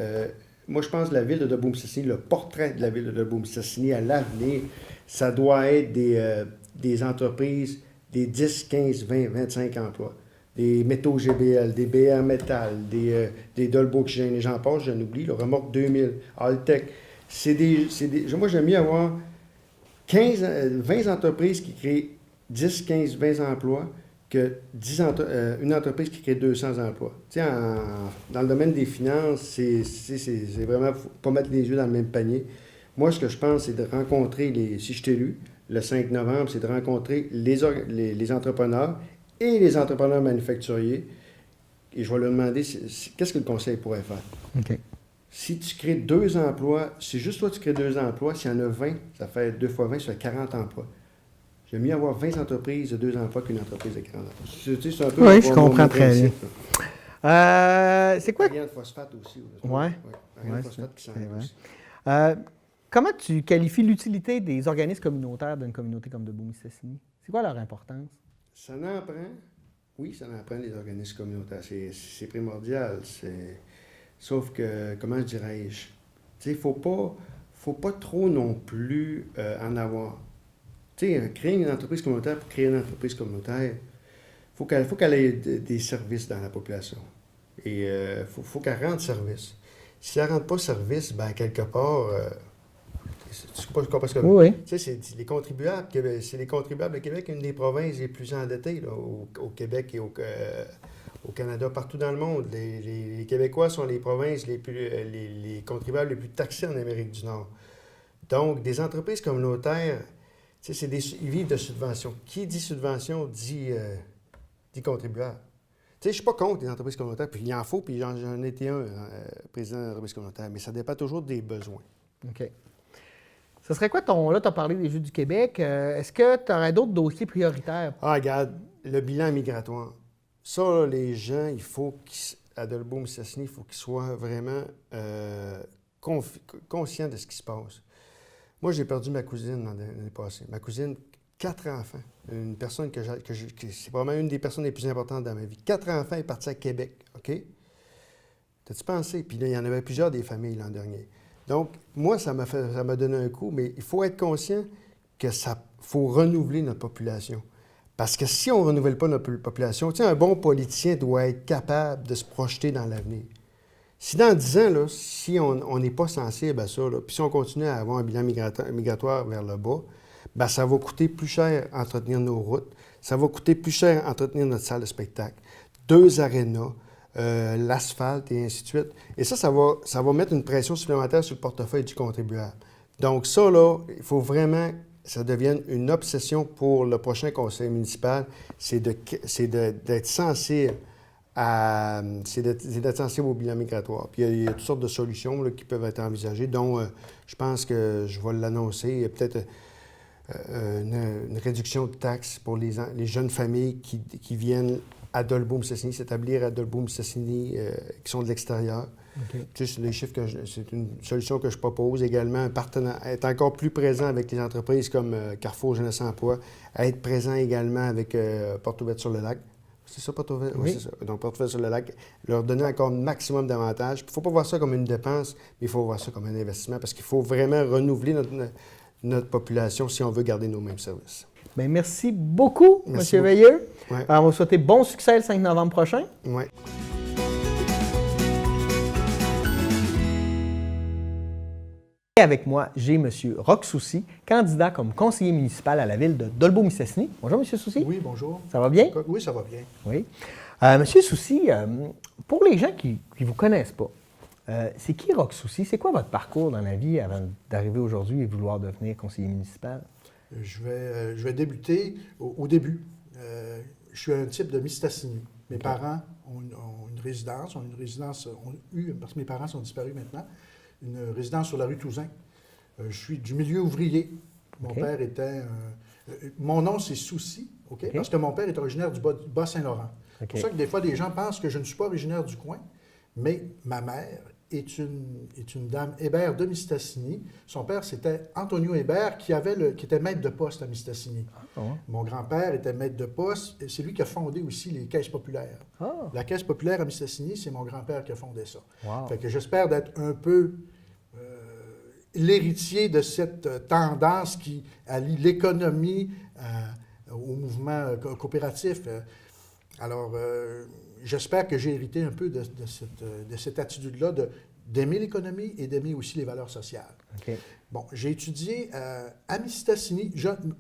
moi je pense que la ville de Dolbeau-Mistassini, le portrait de la ville de Dolbeau-Mistassini à l'avenir, ça doit être des entreprises, des 10, 15, 20, 25 emplois. Des métaux GBL, des BR Metal, des Dolbeau-Oxygène, et j'en passe, j'en oublie, le remorque 2000, Altec. Moi, j'aime mieux avoir 20 entreprises qui créent 10, 15, 20 emplois que une entreprise qui crée 200 emplois. Tu sais, dans le domaine des finances, c'est vraiment, faut pas mettre les yeux dans le même panier. Moi, ce que je pense, c'est de rencontrer, si je t'ai lu, le 5 novembre, c'est de rencontrer les entrepreneurs et les entrepreneurs manufacturiers. Et je vais leur demander, qu'est-ce que le conseil pourrait faire? OK. Si tu crées 2 emplois, si juste toi tu crées 2 emplois, s'il y en a 20, ça fait 2 fois 20, ça fait 40 emplois. J'aime mieux avoir 20 entreprises de 2 emplois qu'une entreprise de 40 emplois. C'est un peu oui, je comprends très bien. C'est quoi? Rien de phosphate aussi. Oui. Rien de phosphate qui s'en aussi. Comment tu qualifies l'utilité des organismes communautaires d'une communauté comme Dolbeau-Mistassini? C'est quoi leur importance? Ça en prend. Oui, ça en prend des organismes communautaires. C'est primordial. Sauf que, comment dirais-je? Tu sais, faut pas trop non plus en avoir. Tu sais, créer une entreprise communautaire pour créer une entreprise communautaire, faut qu'elle ait des services dans la population. Et faut qu'elle rende service. Si elle ne rend pas service, ben quelque part, tu comprends ce que oui. Tu sais, c'est les contribuables. C'est les contribuables. Le Québec est une des provinces les plus endettées là, au Québec et au Canada, partout dans le monde. Les Québécois sont les provinces les contribuables les plus taxés en Amérique du Nord. Donc, des entreprises communautaires, tu sais, ils vivent de subventions. Qui dit subvention dit contribuable. Tu sais, je ne suis pas contre les entreprises communautaires, puis il en faut, puis j'en étais président d'entreprise communautaire, mais ça dépend toujours des besoins. OK. Ce serait quoi là, tu as parlé des Jeux du Québec. Est-ce que tu aurais d'autres dossiers prioritaires? Ah, regarde, le bilan migratoire. Ça, là, les gens, à Dolbeau-Mistassini, il faut qu'ils soient vraiment conscients de ce qui se passe. Moi, j'ai perdu ma cousine l'année passée. Ma cousine, 4 enfants. Une personne c'est probablement une des personnes les plus importantes dans ma vie. 4 enfants est partie à Québec, OK? T'as-tu pensé? Puis là, il y en avait plusieurs des familles l'an dernier. Donc, moi, ça m'a donné un coup, mais il faut être conscient que faut renouveler notre population. Parce que si on ne renouvelle pas notre population, tu sais, un bon politicien doit être capable de se projeter dans l'avenir. Si dans 10 ans, là, si on n'est pas sensible à ça, là, puis si on continue à avoir un bilan migratoire vers le bas, bien, ça va coûter plus cher entretenir nos routes, ça va coûter plus cher entretenir notre salle de spectacle, 2 arénas, l'asphalte et ainsi de suite. Et ça va mettre une pression supplémentaire sur le portefeuille du contribuable. Donc ça, là, il faut vraiment que ça devienne une obsession pour le prochain conseil municipal, c'est d'être sensible d'être sensible au bilan migratoire. Puis il y a toutes sortes de solutions là, qui peuvent être envisagées, dont je pense que je vais l'annoncer, il y a peut-être une réduction de taxes pour les jeunes familles qui viennent à Dolbeau-Mistassini, s'établir à Dolbeau-Mistassini, qui sont de l'extérieur. Okay. Tu sais, c'est des chiffres c'est une solution que je propose également, être encore plus présent avec les entreprises comme Carrefour Jeunesse Emploi, être présent également avec Porte Ouverte sur le Lac. C'est ça, Porte Ouverte? Oui, c'est ça. Donc, Porte Ouverte sur le Lac, leur donner encore un maximum d'avantages. Il ne faut pas voir ça comme une dépense, mais il faut voir ça comme un investissement parce qu'il faut vraiment renouveler notre population si on veut garder nos mêmes services. Bien, merci beaucoup, M. Veilleux. Ouais. Alors, on va vous souhaiter bon succès le 5 novembre prochain. Oui. Et avec moi, j'ai M. Roch Soucy, candidat comme conseiller municipal à la ville de Dolbeau-Mistassini. Bonjour, M. Soucy. Oui, bonjour. Ça va bien? Oui, ça va bien. Oui. M. Soucy, pour les gens qui ne vous connaissent pas, c'est qui Roch Soucy? C'est quoi votre parcours dans la vie avant d'arriver aujourd'hui et vouloir devenir conseiller municipal? Je vais débuter au début. Je suis un type de Mistassini. Mes parents ont une résidence, parce que mes parents sont disparus maintenant. une résidence sur la rue Touzin. Je suis du milieu ouvrier. Mon OK. père était... mon nom, c'est Soucy, OK? OK. Parce que mon père est originaire du Bas-Saint-Laurent. OK. C'est pour ça que des fois, les gens pensent que je ne suis pas originaire du coin, mais ma mère est une dame Hébert de Mistassini. Son père, c'était Antonio Hébert, qui était maître de poste à Mistassini. Ah, Mon grand-père était maître de poste, et c'est lui qui a fondé aussi les caisses populaires. ah, La caisse populaire à Mistassini, c'est mon grand-père qui a fondé ça. wow. Fait que j'espère d'être un peu l'héritier de cette tendance qui allie l'économie au mouvement coopératif. Alors, j'espère que j'ai hérité un peu de cette attitude-là d'aimer l'économie et d'aimer aussi les valeurs sociales. OK. Bon, j'ai étudié à Mistassini.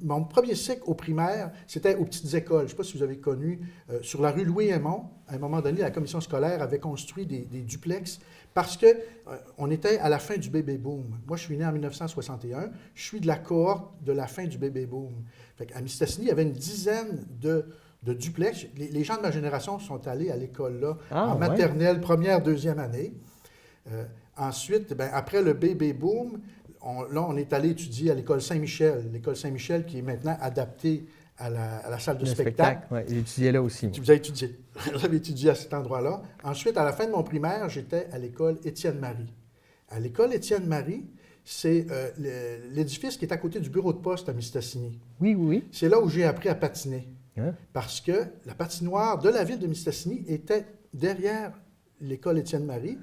Mon premier cycle au primaire, c'était aux petites écoles. Je ne sais pas si vous avez connu, sur la rue Louis-Aymon, à un moment donné, la commission scolaire avait construit des duplex parce qu'on était à la fin du baby-boom. Moi, je suis né en 1961. Je suis de la cohorte de la fin du baby-boom. À Mistassini, il y avait une dizaine de duplex. Les gens de ma génération sont allés à l'école là, Ah, en ouais. maternelle, première, deuxième année. Ensuite, après le baby-boom, on est allé étudier à l'école Saint-Michel. L'école Saint-Michel qui est maintenant adaptée à la salle de Le spectacle. ouais, j'ai étudié là aussi. Vous avez étudié. J'avais étudié à cet endroit-là. Ensuite, à la fin de mon primaire, j'étais à l'école Étienne-Marie. À l'école Étienne-Marie, c'est l'édifice qui est à côté du bureau de poste à Mistassini. Oui, oui, oui. C'est là où j'ai appris à patiner. Hein? Parce que la patinoire de la ville de Mistassini était derrière l'école Étienne-Marie.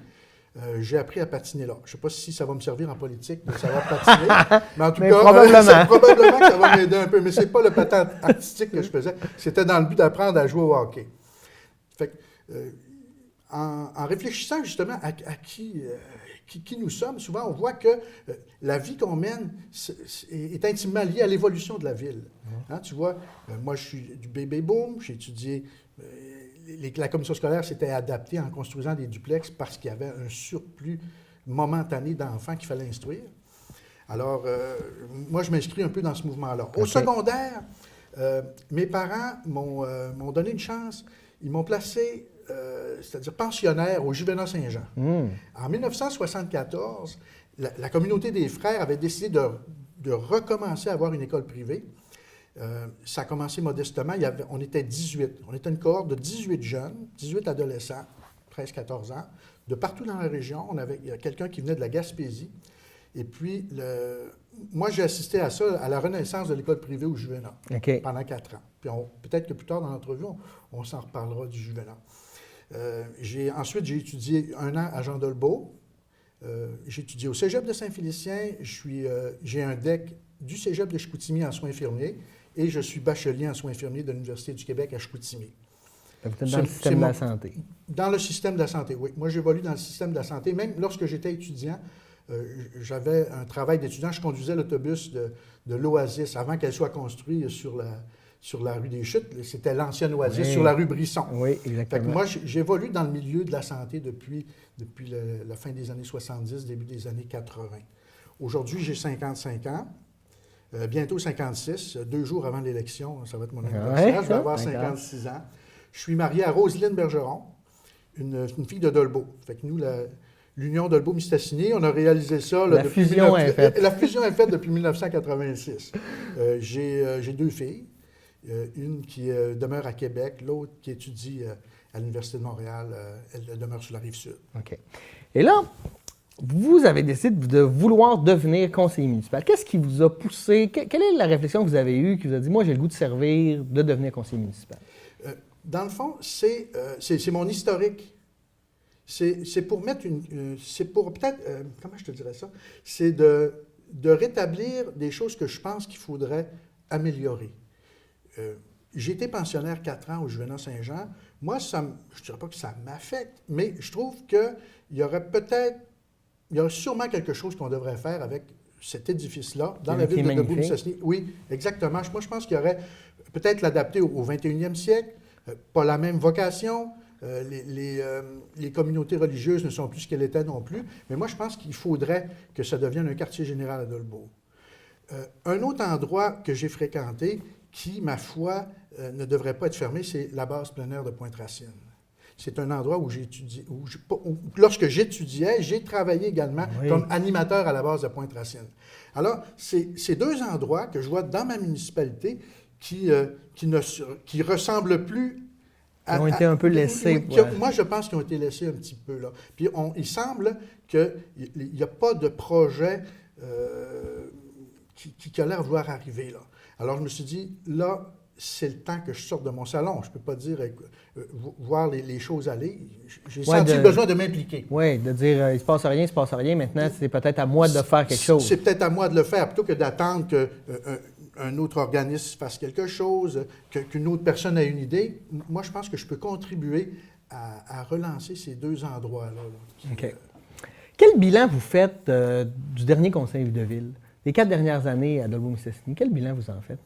J'ai appris à patiner là. Je ne sais pas si ça va me servir en politique de savoir patiner, mais en tout Mais cas, probablement. c'est probablement que ça va m'aider un peu. Mais ce n'est pas le patin artistique que je faisais. C'était dans le but d'apprendre à jouer au hockey. Fait que, en réfléchissant justement à qui nous sommes, souvent on voit que la vie qu'on mène est intimement liée à l'évolution de la ville. Hein, tu vois, moi je suis du baby boom, j'ai étudié... la commission scolaire s'était adaptée en construisant des duplex parce qu'il y avait un surplus momentané d'enfants qu'il fallait instruire. Alors, moi, je m'inscris un peu dans ce mouvement-là. Au secondaire, mes parents m'ont donné une chance. Ils m'ont placé, c'est-à-dire pensionnaire au Juvénat Saint-Jean. En 1974, la communauté des frères avait décidé de recommencer à avoir une école privée. Ça a commencé modestement. On était 18. On était une cohorte de 18 jeunes, 18 adolescents, 13-14 ans, de partout dans la région. Il y a quelqu'un qui venait de la Gaspésie. Et puis, moi, j'ai assisté à ça, à la renaissance de l'école privée au Juvénat, pendant 4 ans. Puis peut-être que plus tard dans l'entrevue, on s'en reparlera du Juvénat. Ensuite, j'ai étudié 1 an à Jean Dolbeau. J'ai étudié au Cégep de Saint-Félicien. J'ai un DEC du Cégep de Chicoutimi en soins infirmiers. Et je suis bachelier en soins infirmiers de l'Université du Québec à Chicoutimi. Vous êtes dans le système de la santé. Dans le système de la santé, oui. Moi, j'évolue dans le système de la santé. Même lorsque j'étais étudiant, j'avais un travail d'étudiant. Je conduisais l'autobus de l'Oasis avant qu'elle soit construite sur la rue des Chutes. C'était l'ancienne Oasis sur la rue Brisson. Oui, exactement. Fait que moi, j'évolue dans le milieu de la santé depuis la fin des années 70, début des années 80. Aujourd'hui, j'ai 55 ans. Bientôt 56, 2 jours avant l'élection, ça va être mon anniversaire, je vais avoir 56 ans. Je suis marié à Roselyne Bergeron, une fille de Dolbeau. Fait que nous, l'Union Dolbeau-Mistassini, on a réalisé ça. Là, la fusion est faite. La fusion est faite depuis 1986. J'ai 2 filles, une qui demeure à Québec, l'autre qui étudie à l'Université de Montréal. Elle demeure sur la Rive-Sud. OK. Et là, vous avez décidé de vouloir devenir conseiller municipal. Qu'est-ce qui vous a poussé? Quelle est la réflexion que vous avez eue qui vous a dit, moi, j'ai le goût de servir, de devenir conseiller municipal? Dans le fond, c'est mon historique. C'est pour mettre c'est pour peut-être... comment je te dirais ça? C'est de rétablir des choses que je pense qu'il faudrait améliorer. J'ai été pensionnaire 4 ans au Juvénat Saint-Jean. Moi, je ne dirais pas que ça m'affecte, mais je trouve qu'il y aurait sûrement quelque chose qu'on devrait faire avec cet édifice-là, dans la ville de Dolbeau-Mistassini. Oui, exactement. Moi, je pense qu'il y aurait peut-être l'adapter au 21e siècle, pas la même vocation. Les communautés religieuses ne sont plus ce qu'elles étaient non plus. Mais moi, je pense qu'il faudrait que ça devienne un quartier général à Dolbeau. Un autre endroit que j'ai fréquenté, qui, ma foi, ne devrait pas être fermé, c'est la base plein air de Pointe-Racine. c'est un endroit où j'ai étudié, lorsque j'étudiais, j'ai travaillé également comme animateur à la base de Pointe-Racine. Alors, c'est ces deux endroits que je vois dans ma municipalité qui ressemblent plus Qui ont été un peu laissés. Moi, je pense qu'ils ont été laissés un petit peu là. Puis il semble qu'il n'y a pas de projet qui a l'air de vouloir arriver là. Alors, je me suis dit, là, c'est le temps que je sorte de mon salon. Je ne peux pas dire voir les choses aller. J'ai senti le besoin de m'impliquer. Oui, de dire il ne se passe rien. Maintenant, c'est peut-être à moi de faire quelque chose. C'est peut-être à moi de le faire plutôt que d'attendre qu'un autre organisme fasse quelque chose, qu'une autre personne ait une idée. Moi, je pense que je peux contribuer à relancer ces deux endroits-là. OK. Quel bilan vous faites du dernier conseil de ville, des 4 dernières années à Dolbeau-Mistassini? Quel bilan vous en faites?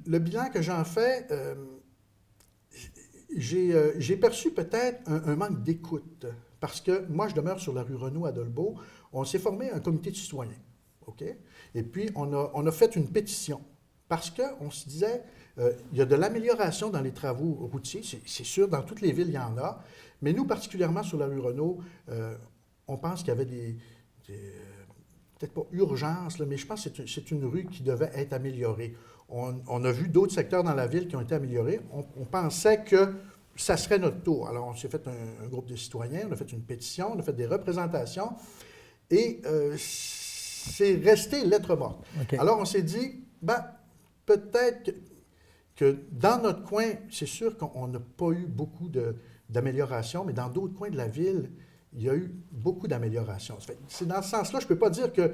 Le bilan que j'en fais, j'ai perçu peut-être un manque d'écoute. Parce que moi, je demeure sur la rue Renaud à Dolbeau. On s'est formé un comité de citoyens. OK? Et puis, on a fait une pétition. Parce qu'on se disait, il y a de l'amélioration dans les travaux routiers. C'est sûr, dans toutes les villes, il y en a. Mais nous, particulièrement sur la rue Renaud, on pense qu'il y avait peut-être pas urgence, là, mais je pense que c'est une rue qui devait être améliorée. On a vu d'autres secteurs dans la ville qui ont été améliorés. On pensait que ça serait notre tour. Alors, on s'est fait un groupe de citoyens, on a fait une pétition, on a fait des représentations, et c'est resté lettre morte. Okay. Alors, on s'est dit, peut-être que dans notre coin, c'est sûr qu'on n'a pas eu beaucoup d'améliorations, mais dans d'autres coins de la ville, il y a eu beaucoup d'améliorations. C'est dans ce sens-là, je ne peux pas dire que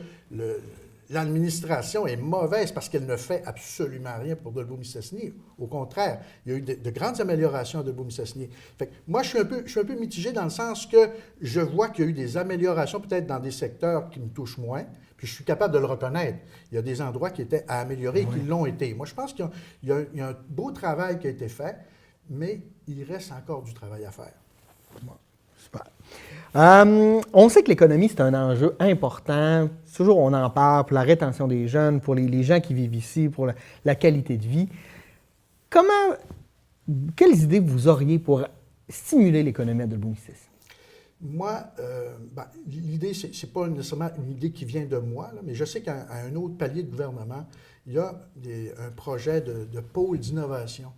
l'administration est mauvaise parce qu'elle ne fait absolument rien pour Dolbeau-Mistassini. Au contraire, il y a eu de grandes améliorations à Dolbeau-Mistassini. Moi, je suis un peu mitigé dans le sens que je vois qu'il y a eu des améliorations peut-être dans des secteurs qui me touchent moins, puis je suis capable de le reconnaître. Il y a des endroits qui étaient à améliorer et qui l'ont été. Moi, je pense qu'il y a un beau travail qui a été fait, mais il reste encore du travail à faire. Bon, super. On sait que l'économie, c'est un enjeu important. Toujours, on en parle pour la rétention des jeunes, pour les gens qui vivent ici, pour la qualité de vie. Quelles idées vous auriez pour stimuler l'économie à Dolbeau-Mistassini? Moi, l'idée, ce n'est pas nécessairement une idée qui vient de moi, là, mais je sais qu'à un autre palier de gouvernement, il y a un projet de pôle d'innovation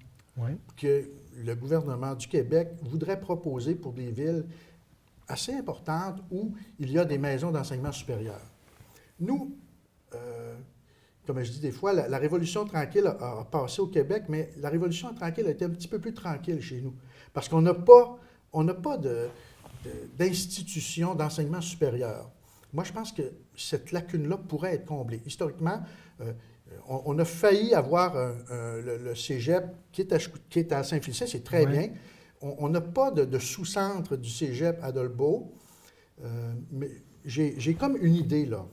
que le gouvernement du Québec voudrait proposer pour des villes assez importantes où il y a des maisons d'enseignement supérieur. Nous, comme je dis des fois, la Révolution tranquille a passé au Québec, mais la Révolution tranquille a été un petit peu plus tranquille chez nous. Parce qu'on n'a pas d'institution d'enseignement supérieur. Moi, je pense que cette lacune-là pourrait être comblée. Historiquement, on a failli avoir le cégep qui est à Saint-Félicien, c'est très bien. On n'a pas de sous-centre du cégep à Dolbeau, mais j'ai comme une idée, là.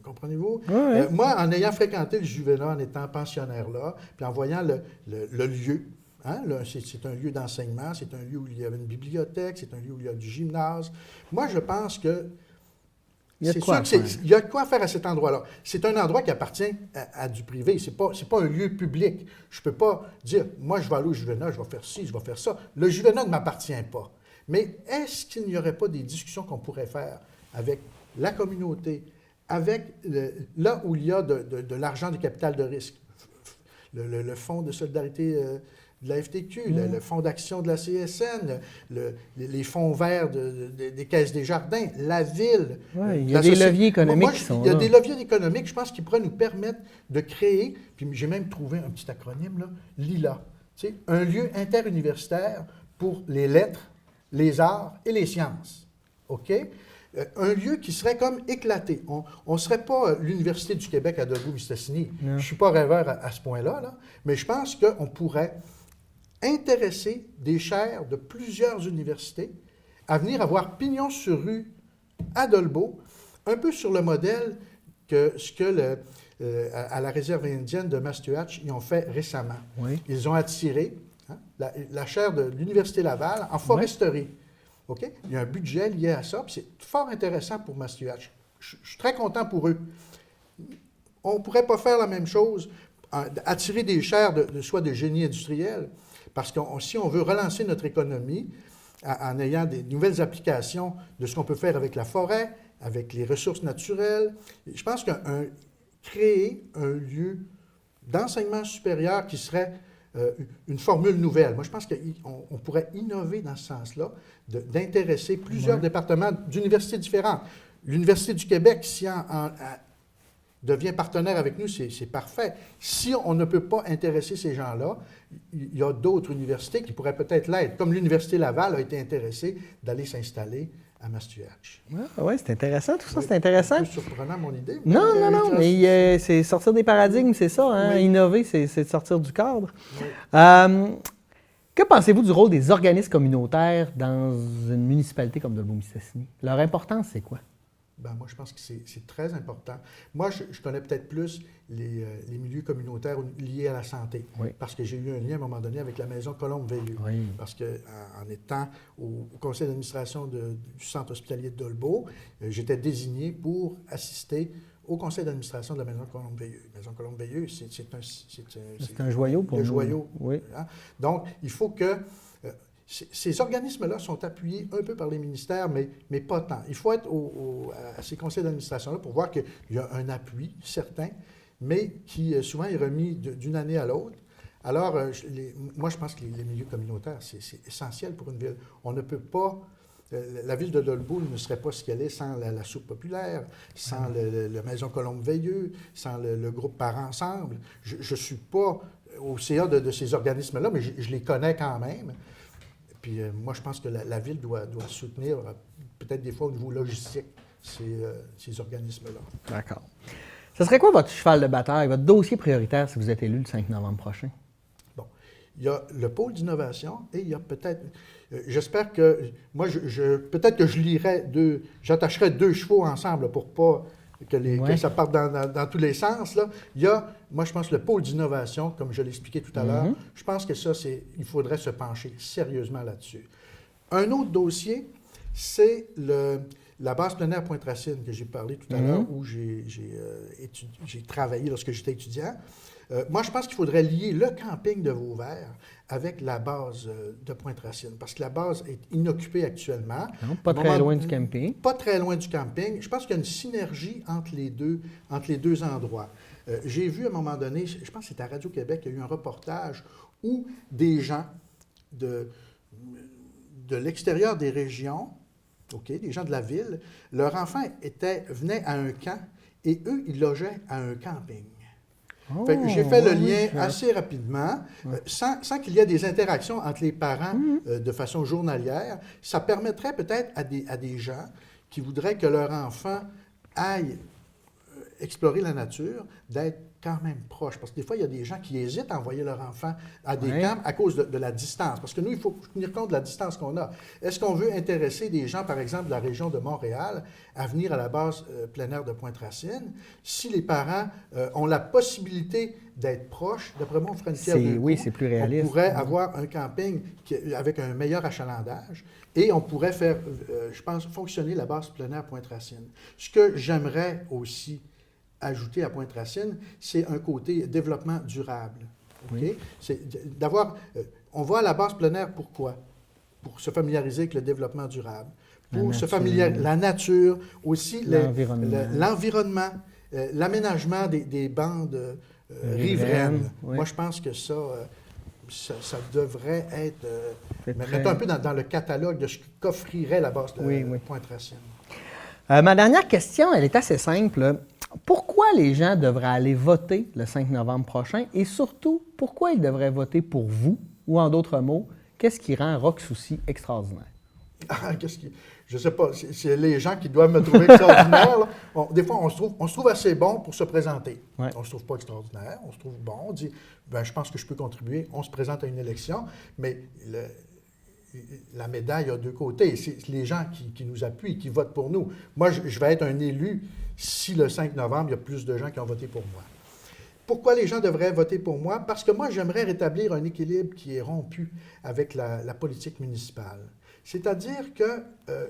Comprenez-vous? Moi, en ayant fréquenté le Juvénat, en étant pensionnaire là, puis en voyant le lieu, hein, c'est un lieu d'enseignement, c'est un lieu où il y avait une bibliothèque, c'est un lieu où il y a du gymnase. Moi, je pense que il y a de quoi faire à cet endroit-là. C'est un endroit qui appartient à du privé. C'est pas un lieu public. Je ne peux pas dire, moi, je vais aller au Juvénat, je vais faire ci, je vais faire ça. Le Juvénat ne m'appartient pas. Mais est-ce qu'il n'y aurait pas des discussions qu'on pourrait faire avec la communauté, avec là où il y a de l'argent du capital de risque, le fonds de solidarité de la FTQ, le fonds d'action de la CSN, les fonds verts des caisses des jardins, la ville. Il y a des leviers économiques qui sont là. Il y a des leviers économiques, je pense, qui pourraient nous permettre de créer, puis j'ai même trouvé un petit acronyme, là, LILA, un lieu interuniversitaire pour les lettres, les arts et les sciences. OK? Un lieu qui serait comme éclaté. On ne serait pas l'Université du Québec à Dolbeau-Mistassini. Je ne suis pas rêveur à ce point-là, là, mais je pense qu'on pourrait intéresser des chaires de plusieurs universités à venir avoir pignon sur rue à Dolbeau, un peu sur le modèle à la réserve indienne de Mastuatch, ils ont fait récemment. Ils ont attiré la chaire de l'Université Laval en foresterie. OK? Il y a un budget lié à ça, puis c'est fort intéressant pour Mastuatch. Je suis très content pour eux. On ne pourrait pas faire la même chose attirer des chaires soit de génie industriel, parce que si on veut relancer notre économie en ayant des nouvelles applications de ce qu'on peut faire avec la forêt, avec les ressources naturelles, je pense que créer un lieu d'enseignement supérieur qui serait une formule nouvelle. Moi, je pense qu'on pourrait innover dans ce sens-là, d'intéresser plusieurs départements d'universités différentes. L'Université du Québec, si devient partenaire avec nous, c'est parfait. Si on ne peut pas intéresser ces gens-là, il y a d'autres universités qui pourraient peut-être l'être, comme l'Université Laval a été intéressée d'aller s'installer à Mastuache. Oui, c'est intéressant, tout ça, c'est intéressant. C'est un peu surprenant, mon idée. Non, mais c'est sortir des paradigmes, c'est ça, hein? Oui. Innover, c'est de sortir du cadre. Oui. Que pensez-vous du rôle des organismes communautaires dans une municipalité comme Dolbeau-Mistassini? Leur importance, c'est quoi? Ben, moi, je pense que c'est très important. Moi, je connais peut-être plus les milieux communautaires liés à la santé, Oui. parce que j'ai eu un lien à un moment donné avec la maison Colombe-Veilleux. Oui. Parce qu'en étant au conseil d'administration du centre hospitalier de Dolbeau, j'étais désigné pour assister au conseil d'administration de la maison Colombe-Veilleux. La maison Colombe-Veilleux, C'est un joyau pour le nous. joyau. Oui. Hein? Donc, il faut que ces organismes-là sont appuyés un peu par les ministères, mais pas tant. Il faut être à ces conseils d'administration-là pour voir qu'il y a un appui certain, mais qui souvent est remis d'une année à l'autre. Alors, moi, je pense que les milieux communautaires, c'est essentiel pour une ville. On ne peut pas... la ville de Dolbeau ne serait pas ce qu'elle est sans la soupe populaire, sans la maison Colombe-Veilleux, sans le groupe Parents Ensemble. Je ne suis pas au CA de ces organismes-là, mais je les connais quand même. Puis moi, je pense que la ville doit soutenir, peut-être des fois au niveau logistique, ces organismes-là. D'accord. Ce serait quoi votre cheval de bataille, votre dossier prioritaire si vous êtes élu le 5 novembre prochain? Bon. Il y a le pôle d'innovation et il y a peut-être... j'espère que... Moi, peut-être que j'attacherai 2 chevaux ensemble pour pas que ça parte dans tous les sens. Là. Il y a, moi, je pense, le pôle d'innovation, comme je l'expliquais tout à l'heure. Je pense que ça, il faudrait se pencher sérieusement là-dessus. Un autre dossier, c'est la base plein air Pointe-Racine que j'ai parlé tout à l'heure, où j'ai travaillé lorsque j'étais étudiant. Moi, je pense qu'il faudrait lier le camping de Vauvert avec la base de Pointe-Racine, parce que la base est inoccupée actuellement. Non, pas très loin du camping. Pas très loin du camping. Je pense qu'il y a une synergie entre les deux endroits. J'ai vu à un moment donné, je pense que c'était à Radio-Québec, il y a eu un reportage où des gens de l'extérieur des régions, des gens de la ville, leurs enfants venaient à un camp et eux, ils logeaient à un camping. J'ai fait le lien assez rapidement, sans qu'il y ait des interactions entre les parents de façon journalière. Ça permettrait peut-être à des gens qui voudraient que leur enfant aille explorer la nature, d'être quand même proche. Parce que des fois, il y a des gens qui hésitent à envoyer leur enfant à des camps à cause de la distance. Parce que nous, il faut tenir compte de la distance qu'on a. Est-ce qu'on veut intéresser des gens, par exemple, de la région de Montréal, à venir à la base plein air de Pointe-Racine? Si les parents ont la possibilité d'être proches, d'après moi, on ferait une pierre deux coups. Oui, c'est plus réaliste. On pourrait avoir un camping avec un meilleur achalandage et on pourrait faire, je pense, fonctionner la base plein air Pointe-Racine. Ce que j'aimerais aussi ajouter à Pointe-Racine, c'est un côté développement durable. Okay? Oui. C'est d'avoir... on va à la base plein air, pourquoi? Pour se familiariser avec le développement durable. Pour se familiariser... La nature, aussi l'environnement, l'aménagement des bandes riveraines. Oui. Moi, je pense que ça ça devrait être... mettons un peu dans le catalogue de ce qu'offrirait la base de Pointe-Racine. Ma dernière question, elle est assez simple. Pourquoi les gens devraient aller voter le 5 novembre prochain et surtout, pourquoi ils devraient voter pour vous? Ou en d'autres mots, qu'est-ce qui rend Roch Soucy extraordinaire? Je ne sais pas, c'est les gens qui doivent me trouver extraordinaire. Des fois, on se trouve assez bon pour se présenter. Ouais. On ne se trouve pas extraordinaire, on se trouve bon, on dit, je pense que je peux contribuer, on se présente à une élection, mais la médaille a deux côtés. C'est les gens qui nous appuient, qui votent pour nous. Moi, je vais être un élu si le 5 novembre, il y a plus de gens qui ont voté pour moi. Pourquoi les gens devraient voter pour moi? Parce que moi, j'aimerais rétablir un équilibre qui est rompu avec la politique municipale. C'est-à-dire que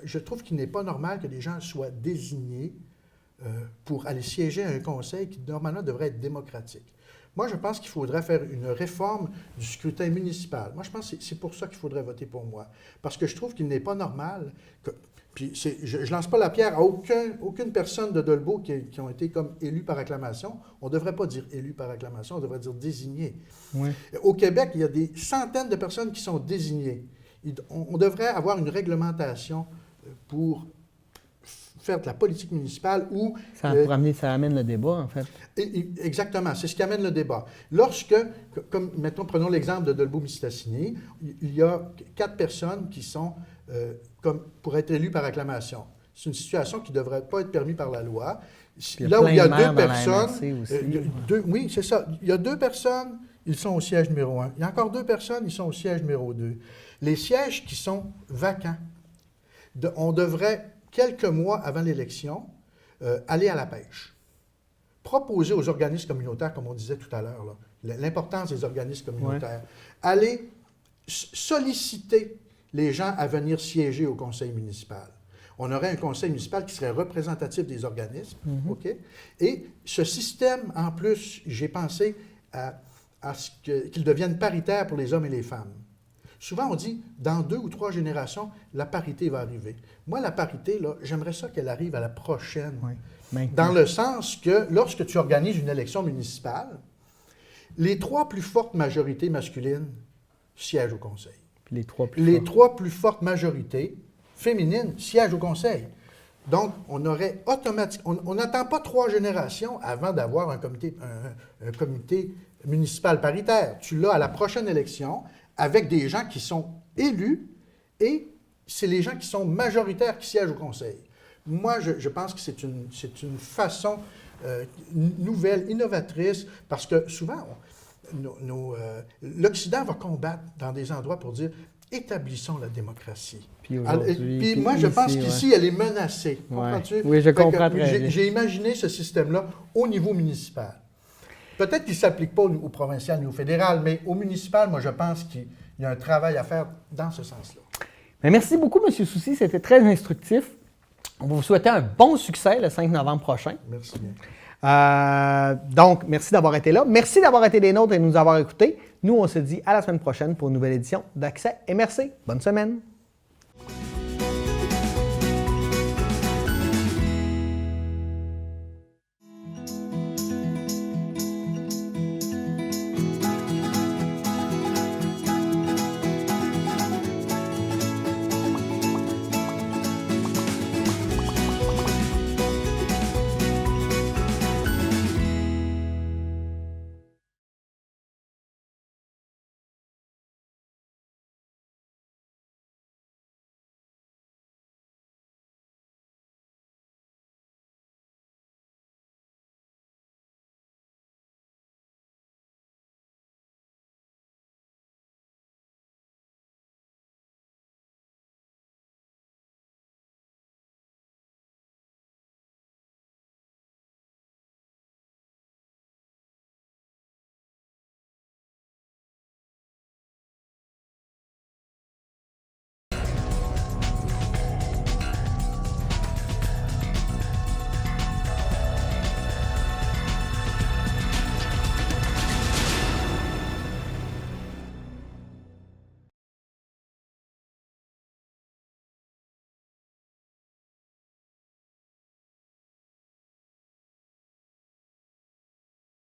je trouve qu'il n'est pas normal que les gens soient désignés pour aller siéger à un conseil qui, normalement, devrait être démocratique. Moi, je pense qu'il faudrait faire une réforme du scrutin municipal. Moi, je pense que c'est pour ça qu'il faudrait voter pour moi. Parce que je trouve qu'il n'est pas normal que... Puis je ne lance pas la pierre à aucune personne de Dolbeau qui ont été comme élus par acclamation. On ne devrait pas dire élus par acclamation, on devrait dire désignés. Oui. Au Québec, il y a des centaines de personnes qui sont désignées. On devrait avoir une réglementation pour faire de la politique municipale où... Ça amène le débat, en fait. Exactement, c'est ce qui amène le débat. Lorsque, comme, mettons, prenons l'exemple de Dolbeau-Mistassini, il y a 4 personnes qui sont comme pour être élues par acclamation. C'est une situation qui ne devrait pas être permise par la loi. Là où il y a 2 personnes... oui, c'est ça. Il y a 2 personnes, ils sont au siège numéro 1. Il y a encore 2 personnes, ils sont au siège numéro 2. Les sièges qui sont vacants, on devrait, quelques mois avant l'élection, aller à la pêche. Proposer aux organismes communautaires, comme on disait tout à l'heure, l'importance des organismes communautaires, aller solliciter les gens à venir siéger au conseil municipal. On aurait un conseil municipal qui serait représentatif des organismes, OK? Et ce système, en plus, j'ai pensé à ce qu'il devienne paritaire pour les hommes et les femmes. Souvent, on dit, dans 2 ou 3 générations, la parité va arriver. Moi, la parité, là, j'aimerais ça qu'elle arrive à la prochaine. Oui. Dans le sens que, lorsque tu organises une élection municipale, les 3 plus fortes majorités masculines siègent au conseil. Puis les 3 plus fortes majorités féminines siègent au conseil. Donc, on aurait automatiquement... On n'attend pas 3 générations avant d'avoir un comité municipal paritaire. Tu l'as à la prochaine élection avec des gens qui sont élus et c'est les gens qui sont majoritaires qui siègent au conseil. Moi, je pense que c'est une façon nouvelle, innovatrice, parce que souvent, l'Occident va combattre dans des endroits pour dire « établissons la démocratie ». Puis moi, je pense qu'ici, elle est menacée. Comprends-tu? Oui, je comprends très bien. J'ai imaginé ce système-là au niveau municipal. Peut-être qu'il ne s'applique pas au provincial ni au fédéral, mais au municipal, moi, je pense qu'il y a un travail à faire dans ce sens-là. Mais merci beaucoup, M. Soucy. C'était très instructif. On va vous souhaiter un bon succès le 5 novembre prochain. Merci bien. Donc, merci d'avoir été là. Merci d'avoir été des nôtres et de nous avoir écoutés. Nous, on se dit à la semaine prochaine pour une nouvelle édition d'Accès MRC. Bonne semaine.